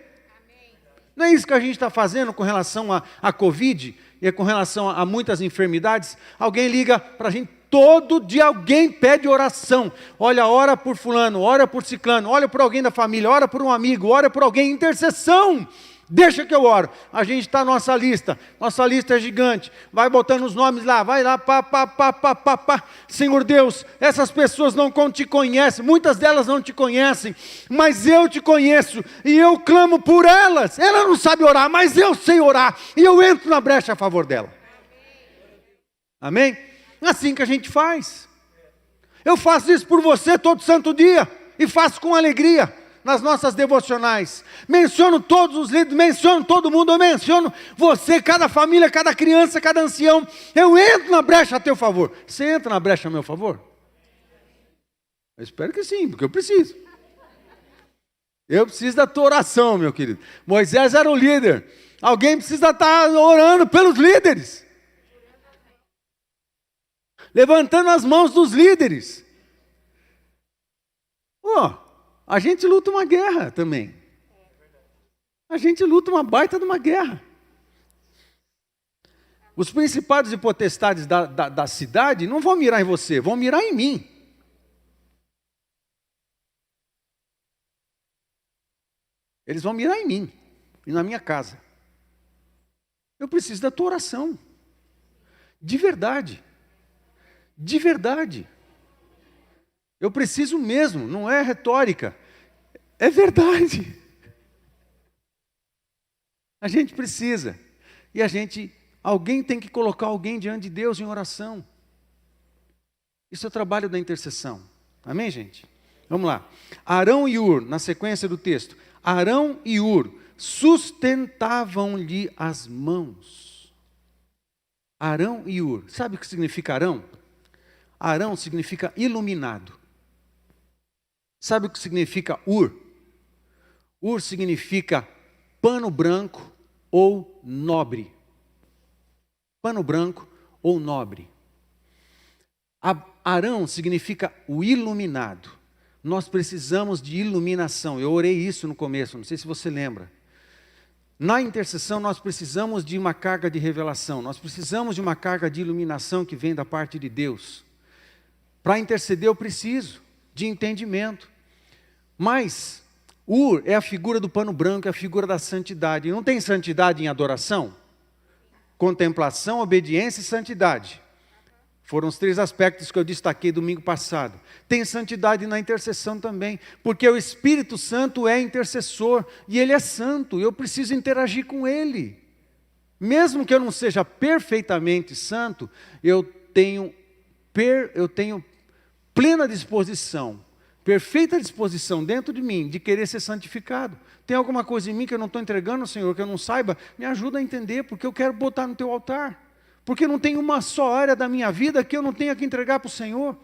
Não é isso que a gente está fazendo com relação à Covid e com relação a muitas enfermidades? Alguém liga para a gente, todo dia alguém pede oração. Olha, ora por fulano, ora por ciclano, ora por alguém da família, ora por um amigo, ora por alguém, intercessão. Deixa que eu oro. A gente está na nossa lista é gigante, vai botando os nomes lá, vai lá, pá. Senhor Deus, essas pessoas não te conhecem, muitas delas não te conhecem, mas eu te conheço, e eu clamo por elas. Ela não sabe orar, mas eu sei orar, e eu entro na brecha a favor dela. Amém? Assim que a gente faz. Eu faço isso por você todo santo dia, e faço com alegria. Nas nossas devocionais, menciono todos os líderes, menciono todo mundo, eu menciono você, cada família, cada criança, cada ancião. Eu entro na brecha a teu favor. Você entra na brecha a meu favor? Eu espero que sim, porque eu preciso. Eu preciso da tua oração, meu querido. Moisés era o líder. Alguém precisa estar orando pelos líderes, levantando as mãos dos líderes. A gente luta uma guerra também. A gente luta uma baita de uma guerra. Os principados e potestades da cidade não vão mirar em você, vão mirar em mim. Eles vão mirar em mim e na minha casa. Eu preciso da tua oração. De verdade. De verdade. Eu preciso mesmo, não é retórica. É verdade. A gente precisa. E alguém tem que colocar alguém diante de Deus em oração. Isso é o trabalho da intercessão. Amém, gente? Vamos lá. Arão e Ur, na sequência do texto. Arão e Ur sustentavam-lhe as mãos. Arão e Ur. Sabe o que significa Arão? Arão significa iluminado. Sabe o que significa Ur? Ur significa pano branco ou nobre. Pano branco ou nobre. Arão significa o iluminado. Nós precisamos de iluminação. Eu orei isso no começo, não sei se você lembra. Na intercessão nós precisamos de uma carga de revelação. Nós precisamos de uma carga de iluminação que vem da parte de Deus. Para interceder eu preciso de entendimento. Mas Ur é a figura do pano branco, é a figura da santidade. Não tem santidade em adoração? Contemplação, obediência e santidade. Foram os 3 aspectos que eu destaquei domingo passado. Tem santidade na intercessão também, porque o Espírito Santo é intercessor e Ele é santo, eu preciso interagir com Ele. Mesmo que eu não seja perfeitamente santo, eu tenho plena disposição, perfeita disposição dentro de mim de querer ser santificado. Tem alguma coisa em mim que eu não estou entregando, Senhor, que eu não saiba? Me ajuda a entender, porque eu quero botar no Teu altar. Porque não tem uma só área da minha vida que eu não tenha que entregar para o Senhor.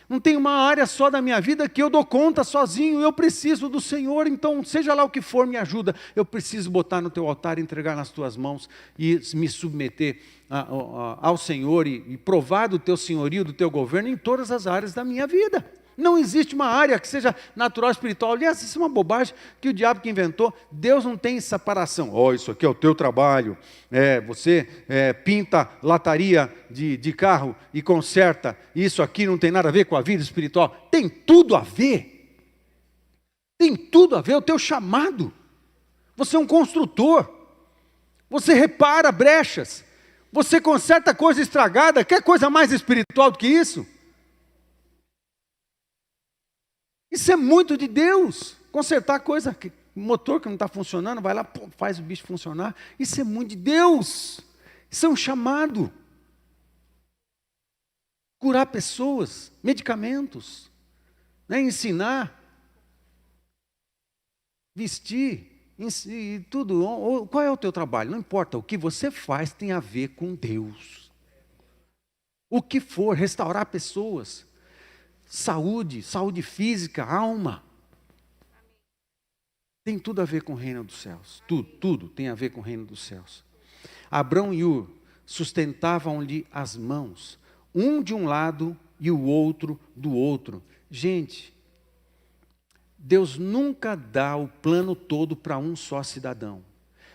Não tem uma área só da minha vida que eu dou conta sozinho. Eu preciso do Senhor, então seja lá o que for, me ajuda. Eu preciso botar no Teu altar, entregar nas Tuas mãos e me submeter ao Senhor e provar do Teu senhorio, do Teu governo em todas as áreas da minha vida. Não existe uma área que seja natural, espiritual. Aliás, isso é uma bobagem que o diabo que inventou. Deus não tem separação. Isso aqui é o teu trabalho. Você pinta lataria de carro e conserta. Isso aqui não tem nada a ver com a vida espiritual. Tem tudo a ver. Tem tudo a ver. O teu chamado. Você é um construtor. Você repara brechas. Você conserta coisa estragada. Quer coisa mais espiritual do que isso? Isso é muito de Deus. Consertar coisa, motor que não está funcionando, vai lá, faz o bicho funcionar. Isso é muito de Deus. Isso é um chamado. Curar pessoas, medicamentos, ensinar, vestir, tudo. Qual é o teu trabalho? Não importa, o que você faz tem a ver com Deus. O que for, restaurar pessoas. Saúde física, alma. Tem tudo a ver com o reino dos céus. Tudo tem a ver com o reino dos céus. Abrão e Ur sustentavam-lhe as mãos, um de um lado e o outro do outro. Gente, Deus nunca dá o plano todo para um só cidadão.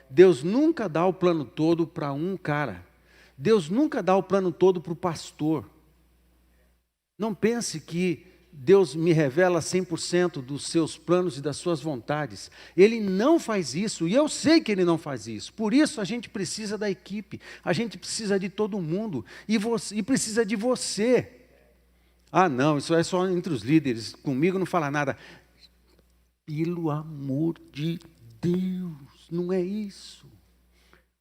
Deus nunca dá o plano todo para um cara. Deus nunca dá o plano todo para o pastor. Não pense que Deus me revela 100% dos seus planos e das suas vontades. Ele não faz isso, e eu sei que Ele não faz isso. Por isso a gente precisa da equipe, a gente precisa de todo mundo, e precisa de você. Não, isso é só entre os líderes, comigo não fala nada. Pelo amor de Deus, não é isso.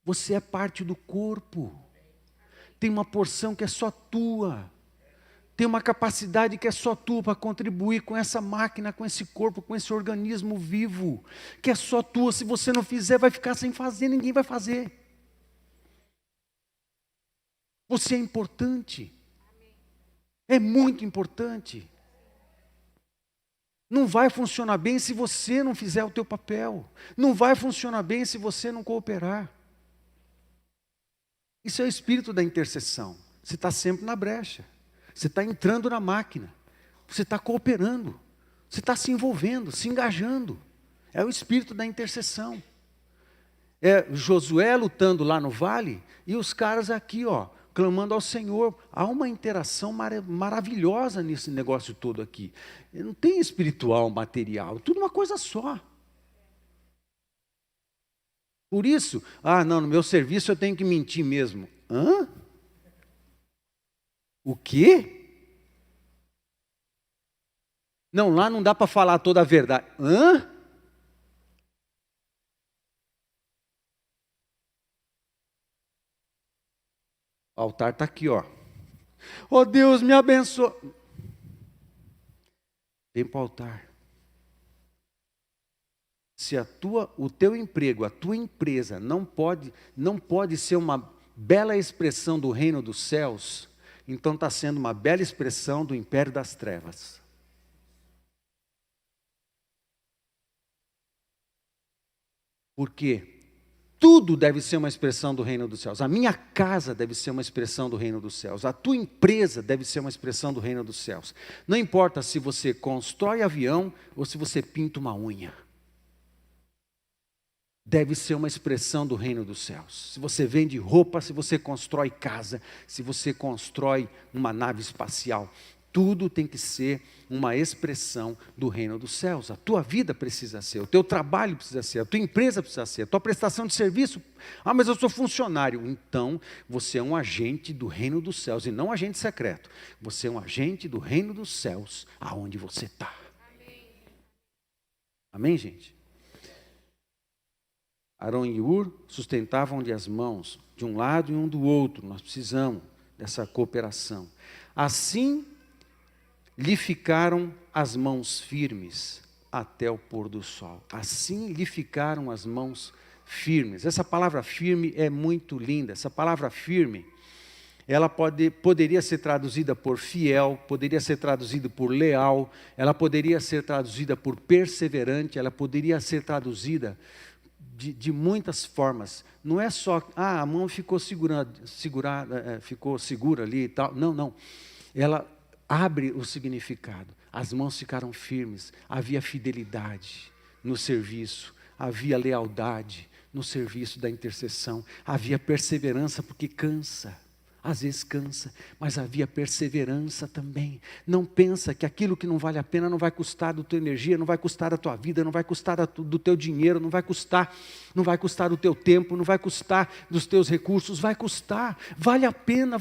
Você é parte do corpo. Tem uma porção que é só tua. Tem uma capacidade que é só tua para contribuir com essa máquina, com esse corpo, com esse organismo vivo, que é só tua. Se você não fizer, vai ficar sem fazer, ninguém vai fazer. Você é importante. É muito importante. Não vai funcionar bem se você não fizer o teu papel. Não vai funcionar bem se você não cooperar. Isso é o espírito da intercessão. Você está sempre na brecha. Você está entrando na máquina, você está cooperando, você está se envolvendo, se engajando. É o espírito da intercessão. É Josué lutando lá no vale e os caras aqui, clamando ao Senhor. Há uma interação maravilhosa nesse negócio todo aqui. Não tem espiritual, material, tudo uma coisa só. Por isso, não, no meu serviço eu tenho que mentir mesmo. Hã? O quê? Não, lá não dá para falar toda a verdade. Hã? O altar está aqui, ó. Oh Deus, me abençoe. Vem para o altar. Se o teu emprego, a tua empresa não pode ser uma bela expressão do reino dos céus, então está sendo uma bela expressão do império das trevas. Por quê? Tudo deve ser uma expressão do reino dos céus. A minha casa deve ser uma expressão do reino dos céus. A tua empresa deve ser uma expressão do reino dos céus. Não importa se você constrói avião ou se você pinta uma unha. Deve ser uma expressão do reino dos céus. Se você vende roupa, se você constrói casa, se você constrói uma nave espacial, tudo tem que ser uma expressão do reino dos céus. A tua vida precisa ser, o teu trabalho precisa ser, a tua empresa precisa ser, a tua prestação de serviço. Mas eu sou funcionário. Então, você é um agente do reino dos céus e não um agente secreto. Você é um agente do reino dos céus, aonde você está. Amém, gente? Arão e Ur sustentavam-lhe as mãos, de um lado e um do outro. Nós precisamos dessa cooperação. Assim lhe ficaram as mãos firmes até o pôr do sol. Assim lhe ficaram as mãos firmes. Essa palavra firme é muito linda. Essa palavra firme, ela poderia ser traduzida por fiel, poderia ser traduzida por leal, ela poderia ser traduzida por perseverante, ela poderia ser traduzida de muitas formas. Não é só, a mão ficou ficou segura ali e tal. Não. Ela abre o significado. As mãos ficaram firmes. Havia fidelidade no serviço. Havia lealdade no serviço da intercessão. Havia perseverança, porque cansa. Às vezes cansa, mas havia perseverança também. Não pensa que aquilo que não vale a pena não vai custar da tua energia, não vai custar da tua vida, não vai custar do teu dinheiro, não vai custar do teu tempo, não vai custar dos teus recursos, vai custar. Vale a pena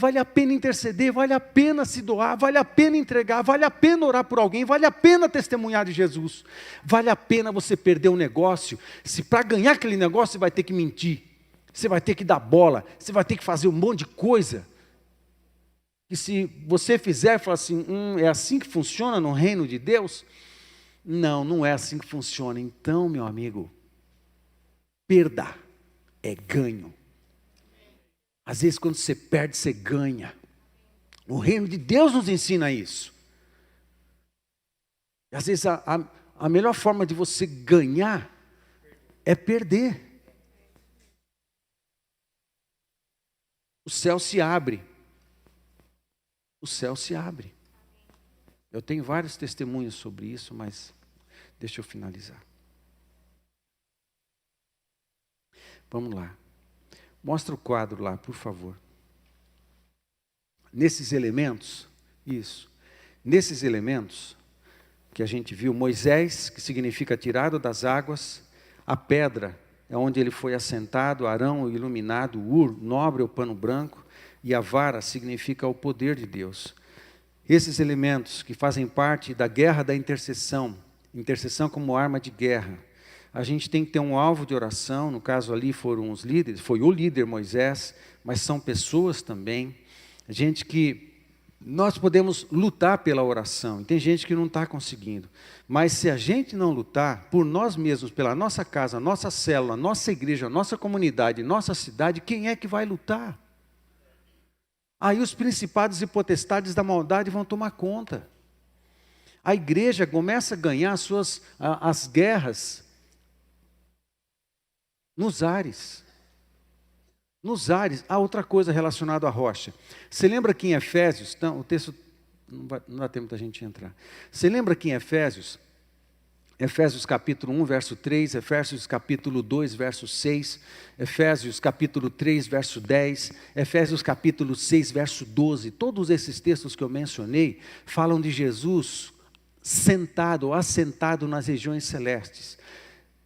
interceder, vale a pena se doar, vale a pena entregar, vale a pena orar por alguém, vale a pena testemunhar de Jesus. Vale a pena você perder um negócio, se para ganhar aquele negócio você vai ter que mentir, você vai ter que dar bola, você vai ter que fazer um monte de coisa. E se você fizer, falar assim, é assim que funciona no reino de Deus? Não é assim que funciona. Então, meu amigo, perda é ganho. Às vezes quando você perde, você ganha. O reino de Deus nos ensina isso. E, às vezes a melhor forma de você ganhar é perder. O céu se abre. O céu se abre. Eu tenho vários testemunhos sobre isso, mas deixa eu finalizar. Vamos lá. Mostra o quadro lá, por favor. Nesses elementos, nesses elementos que a gente viu, Moisés, que significa tirado das águas, a pedra é onde ele foi assentado, Arão, o iluminado, Ur, nobre, o pano branco, e a vara significa o poder de Deus. Esses elementos que fazem parte da guerra da intercessão como arma de guerra. A gente tem que ter um alvo de oração, no caso ali foram os líderes, foi o líder Moisés, mas são pessoas também. Gente que nós podemos lutar pela oração, e tem gente que não está conseguindo. Mas se a gente não lutar por nós mesmos, pela nossa casa, nossa célula, nossa igreja, nossa comunidade, nossa cidade, quem é que vai lutar? Aí os principados e potestades da maldade vão tomar conta. A igreja começa a ganhar as guerras nos ares. Nos ares. Há outra coisa relacionada à rocha. Você lembra que em Efésios, então, o texto não dá tempo da gente entrar. Você lembra que em Efésios capítulo 1, verso 3, Efésios capítulo 2, verso 6, Efésios capítulo 3, verso 10, Efésios capítulo 6, verso 12, todos esses textos que eu mencionei falam de Jesus sentado ou assentado nas regiões celestes.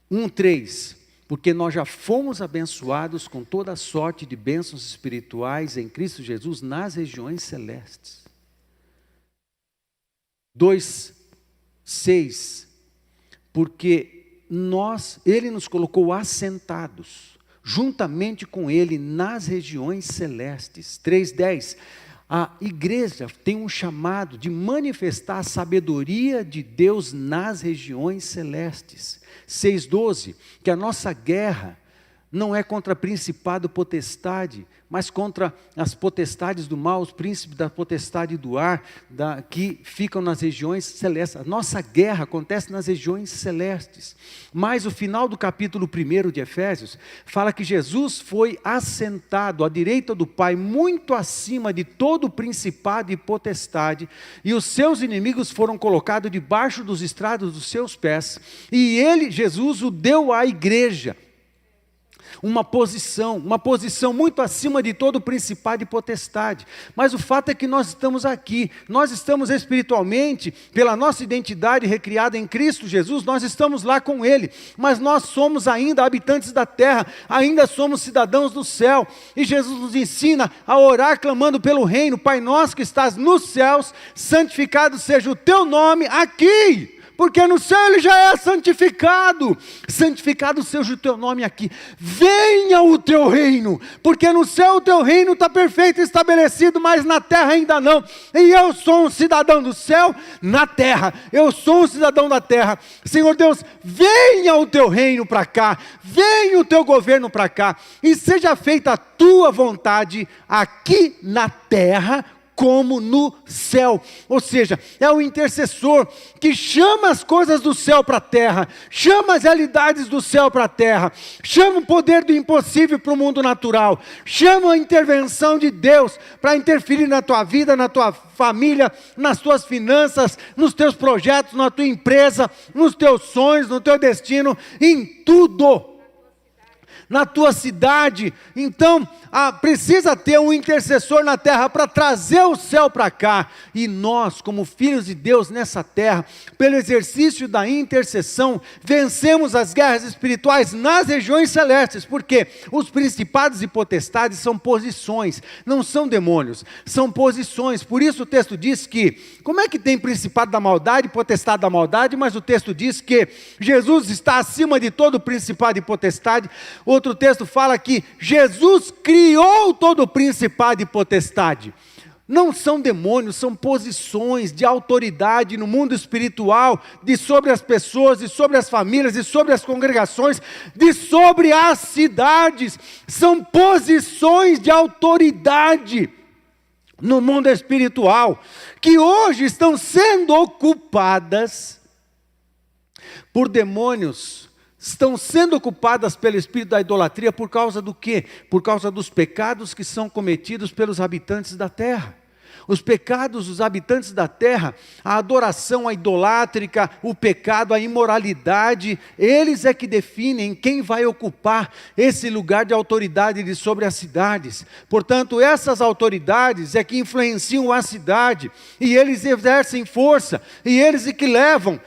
1:3, porque nós já fomos abençoados com toda a sorte de bênçãos espirituais em Cristo Jesus nas regiões celestes. 2:6, porque Ele nos colocou assentados, juntamente com Ele, nas regiões celestes. 3:10, a igreja tem um chamado de manifestar a sabedoria de Deus nas regiões celestes. 6:12, que a nossa guerra não é contra principado e potestade, mas contra as potestades do mal, os príncipes da potestade do ar, que ficam nas regiões celestes. A nossa guerra acontece nas regiões celestes. Mas o final do capítulo 1 de Efésios fala que Jesus foi assentado à direita do Pai, muito acima de todo o principado e potestade, e os seus inimigos foram colocados debaixo dos estrados dos seus pés, e Ele, Jesus, o deu à igreja. Uma posição muito acima de todo principado e potestade. Mas o fato é que nós estamos aqui, nós estamos espiritualmente, pela nossa identidade recriada em Cristo Jesus, nós estamos lá com Ele, mas nós somos ainda habitantes da terra, ainda somos cidadãos do céu, e Jesus nos ensina a orar clamando pelo reino: Pai nosso que estás nos céus, santificado seja o teu nome aqui. Porque no céu Ele já é santificado. Santificado seja o teu nome aqui. Venha o teu reino. Porque no céu o teu reino está perfeito e estabelecido, mas na terra ainda não. E eu sou um cidadão do céu na terra. Eu sou um cidadão da terra. Senhor Deus, venha o teu reino para cá. Venha o teu governo para cá. E seja feita a tua vontade aqui na terra, como no céu. Ou seja, é o intercessor que chama as coisas do céu para a terra, chama as realidades do céu para a terra, chama o poder do impossível para o mundo natural, chama a intervenção de Deus para interferir na tua vida, na tua família, nas tuas finanças, nos teus projetos, na tua empresa, nos teus sonhos, no teu destino, em tudo. Na tua cidade. Então precisa ter um intercessor na terra para trazer o céu para cá, e nós, como filhos de Deus nessa terra, pelo exercício da intercessão, vencemos as guerras espirituais nas regiões celestes, porque os principados e potestades são posições, não são demônios, são posições. Por isso o texto diz que, como é que tem principado da maldade, potestade da maldade, mas o texto diz que Jesus está acima de todo principado e potestade. Outro texto fala que Jesus criou todo o principado e potestade. Não são demônios, são posições de autoridade no mundo espiritual, de sobre as pessoas, de sobre as famílias, de sobre as congregações, de sobre as cidades. São posições de autoridade no mundo espiritual, que hoje estão sendo ocupadas por demônios. Estão sendo ocupadas pelo espírito da idolatria por causa do quê? Por causa dos pecados que são cometidos pelos habitantes da terra. Os pecados dos habitantes da terra, a adoração, a idolátrica, o pecado, a imoralidade, eles é que definem quem vai ocupar esse lugar de autoridade de sobre as cidades. Portanto, essas autoridades é que influenciam a cidade, e eles exercem força, e eles é que levam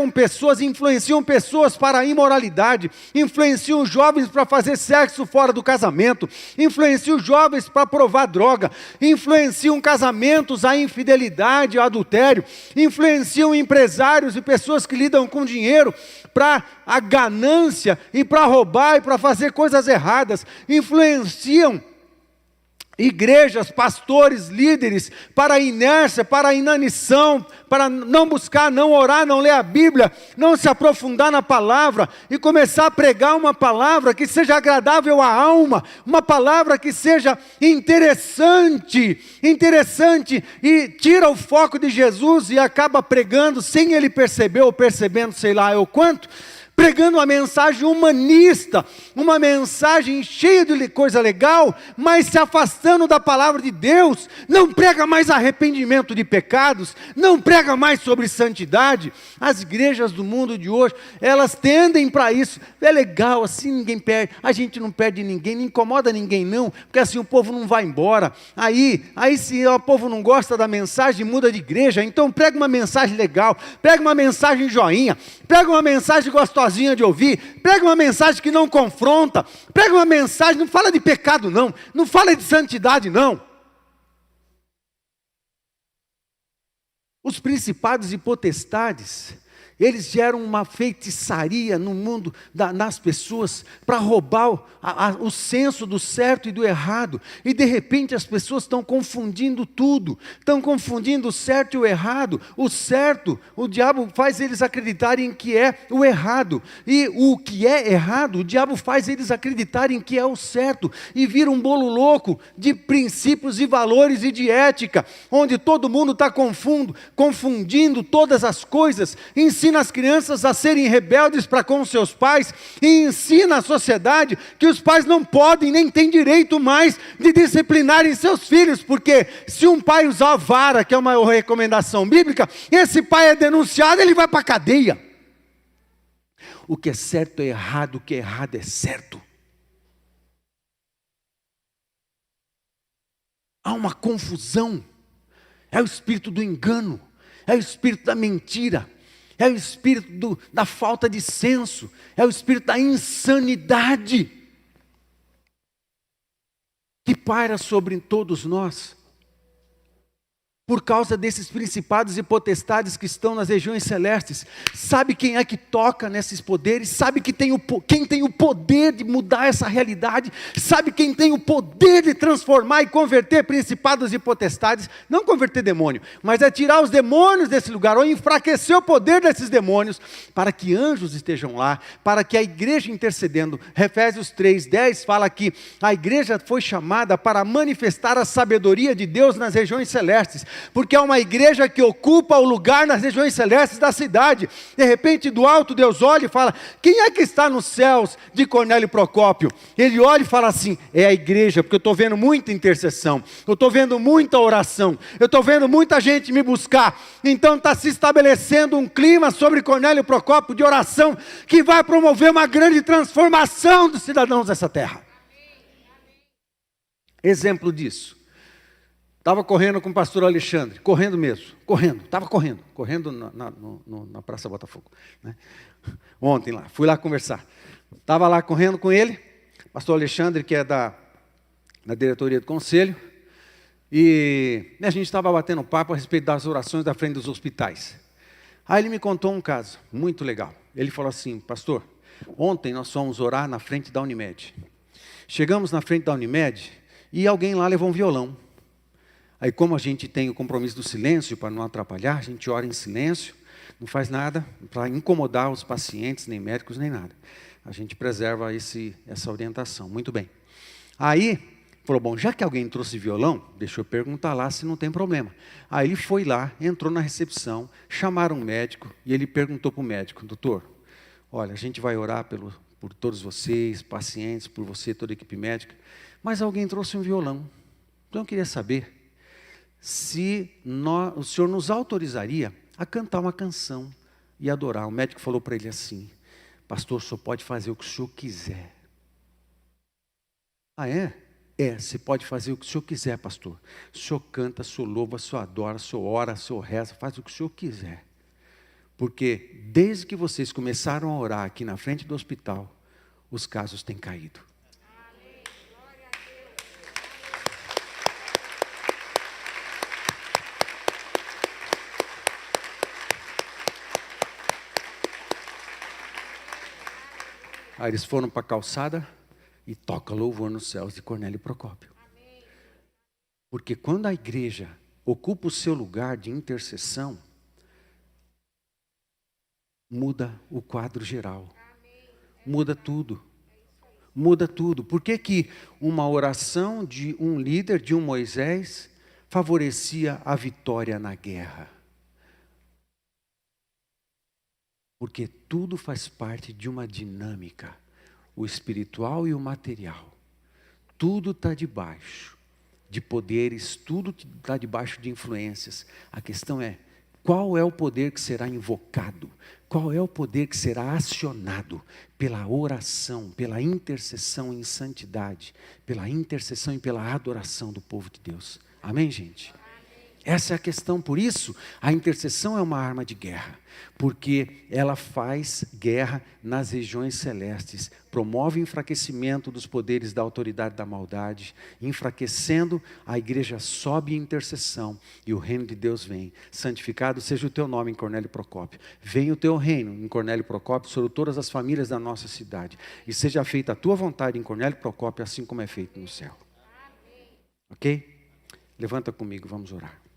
pessoas, influenciam pessoas para a imoralidade, influenciam os jovens para fazer sexo fora do casamento, influenciam os jovens para provar droga, influenciam casamentos, a infidelidade, o adultério, influenciam empresários e pessoas que lidam com dinheiro para a ganância e para roubar e para fazer coisas erradas, influenciam igrejas, pastores, líderes, para a inércia, para a inanição, para não buscar, não orar, não ler a Bíblia, não se aprofundar na palavra e começar a pregar uma palavra que seja agradável à alma, uma palavra que seja interessante, e tira o foco de Jesus e acaba pregando sem ele perceber, ou percebendo, sei lá eu quanto, pregando uma mensagem humanista, uma mensagem cheia de coisa legal, mas se afastando da palavra de Deus. Não prega mais arrependimento de pecados, não prega mais sobre santidade. As igrejas do mundo de hoje, elas tendem para isso. É legal, assim ninguém perde, a gente não perde ninguém, não incomoda ninguém não, porque assim o povo não vai embora. Aí se o povo não gosta da mensagem, muda de igreja. Então prega uma mensagem legal, prega uma mensagem joinha, prega uma mensagem gostosa, gostosinha de ouvir, prega uma mensagem que não confronta, prega uma mensagem, não fala de pecado não, não fala de santidade não. Os principados e potestades, eles geram uma feitiçaria no mundo, nas pessoas, para roubar o senso do certo e do errado. E de repente as pessoas estão confundindo tudo. Estão confundindo o certo e o errado. O certo, o diabo faz eles acreditarem que é o errado. E o que é errado, o diabo faz eles acreditarem que é o certo. E vira um bolo louco de princípios e valores e de ética. Onde todo mundo está confundindo todas as coisas. Ensina as crianças a serem rebeldes para com seus pais e ensina à sociedade que os pais não podem nem têm direito mais de disciplinarem seus filhos, porque se um pai usar a vara, que é uma recomendação bíblica, esse pai é denunciado, ele vai para a cadeia. O que é certo é errado, o que é errado é certo. Há uma confusão, é o espírito do engano, é o espírito da mentira, é o espírito da falta de senso, é o espírito da insanidade que paira sobre todos nós. Por causa desses principados e potestades que estão nas regiões celestes. Sabe quem é que toca nesses poderes? Sabe quem tem o poder de mudar essa realidade? Sabe quem tem o poder de transformar e converter principados e potestades? Não converter demônio, mas é tirar os demônios desse lugar, ou enfraquecer o poder desses demônios, para que anjos estejam lá, para que a igreja intercedendo. Efésios 3:10 fala que a igreja foi chamada para manifestar a sabedoria de Deus nas regiões celestes. Porque é uma igreja que ocupa o lugar nas regiões celestes da cidade. De repente do alto Deus olha e fala: quem é que está nos céus de Cornélio Procópio? Ele olha e fala assim: é a igreja, porque eu estou vendo muita intercessão, eu estou vendo muita oração, eu estou vendo muita gente me buscar. Então está se estabelecendo um clima sobre Cornélio Procópio de oração, que vai promover uma grande transformação dos cidadãos dessa terra. Exemplo disso: estava correndo com o pastor Alexandre, correndo mesmo, estava correndo na Praça Botafogo, né? Ontem lá, fui lá conversar, estava lá correndo com ele, pastor Alexandre, que é da diretoria do conselho, e a gente estava batendo papo a respeito das orações da frente dos hospitais. Aí ele me contou um caso muito legal. Ele falou assim: pastor, ontem nós fomos orar na frente da Unimed. Chegamos na frente da Unimed e alguém lá levou um violão. Aí, como a gente tem o compromisso do silêncio, para não atrapalhar, a gente ora em silêncio, não faz nada para incomodar os pacientes, nem médicos, nem nada. A gente preserva essa orientação. Muito bem. Aí, falou: bom, já que alguém trouxe violão, deixa eu perguntar lá se não tem problema. Aí ele foi lá, entrou na recepção, chamaram um médico, e ele perguntou para o médico: doutor, olha, a gente vai orar por todos vocês, pacientes, por você, toda a equipe médica, mas alguém trouxe um violão. Então eu queria saber se o senhor nos autorizaria a cantar uma canção e adorar. O médico falou para ele assim: pastor, o senhor pode fazer o que o senhor quiser. Ah, é? É, você pode fazer o que o senhor quiser, pastor. O senhor canta, o senhor louva, o senhor adora, o senhor ora, o senhor reza, faz o que o senhor quiser. Porque desde que vocês começaram a orar aqui na frente do hospital, os casos têm caído. Aí eles foram para a calçada e toca louvor nos céus de Cornélio Procópio. Porque quando a igreja ocupa o seu lugar de intercessão, muda o quadro geral. Muda tudo. Muda tudo. Por que que uma oração de um líder, de um Moisés, favorecia a vitória na guerra? Porque tudo faz parte de uma dinâmica, o espiritual e o material. Tudo está debaixo de poderes, tudo está debaixo de influências. A questão é: qual é o poder que será invocado? Qual é o poder que será acionado pela oração, pela intercessão em santidade, pela intercessão e pela adoração do povo de Deus? Amém, gente? Essa é a questão. Por isso, a intercessão é uma arma de guerra, porque ela faz guerra nas regiões celestes, promove o enfraquecimento dos poderes da autoridade da maldade. Enfraquecendo, a igreja sobe em intercessão e o reino de Deus vem. Santificado seja o teu nome em Cornélio Procópio. Venha o teu reino em Cornélio Procópio sobre todas as famílias da nossa cidade. E seja feita a tua vontade em Cornélio Procópio, assim como é feito no céu. Ok? Levanta comigo, vamos orar.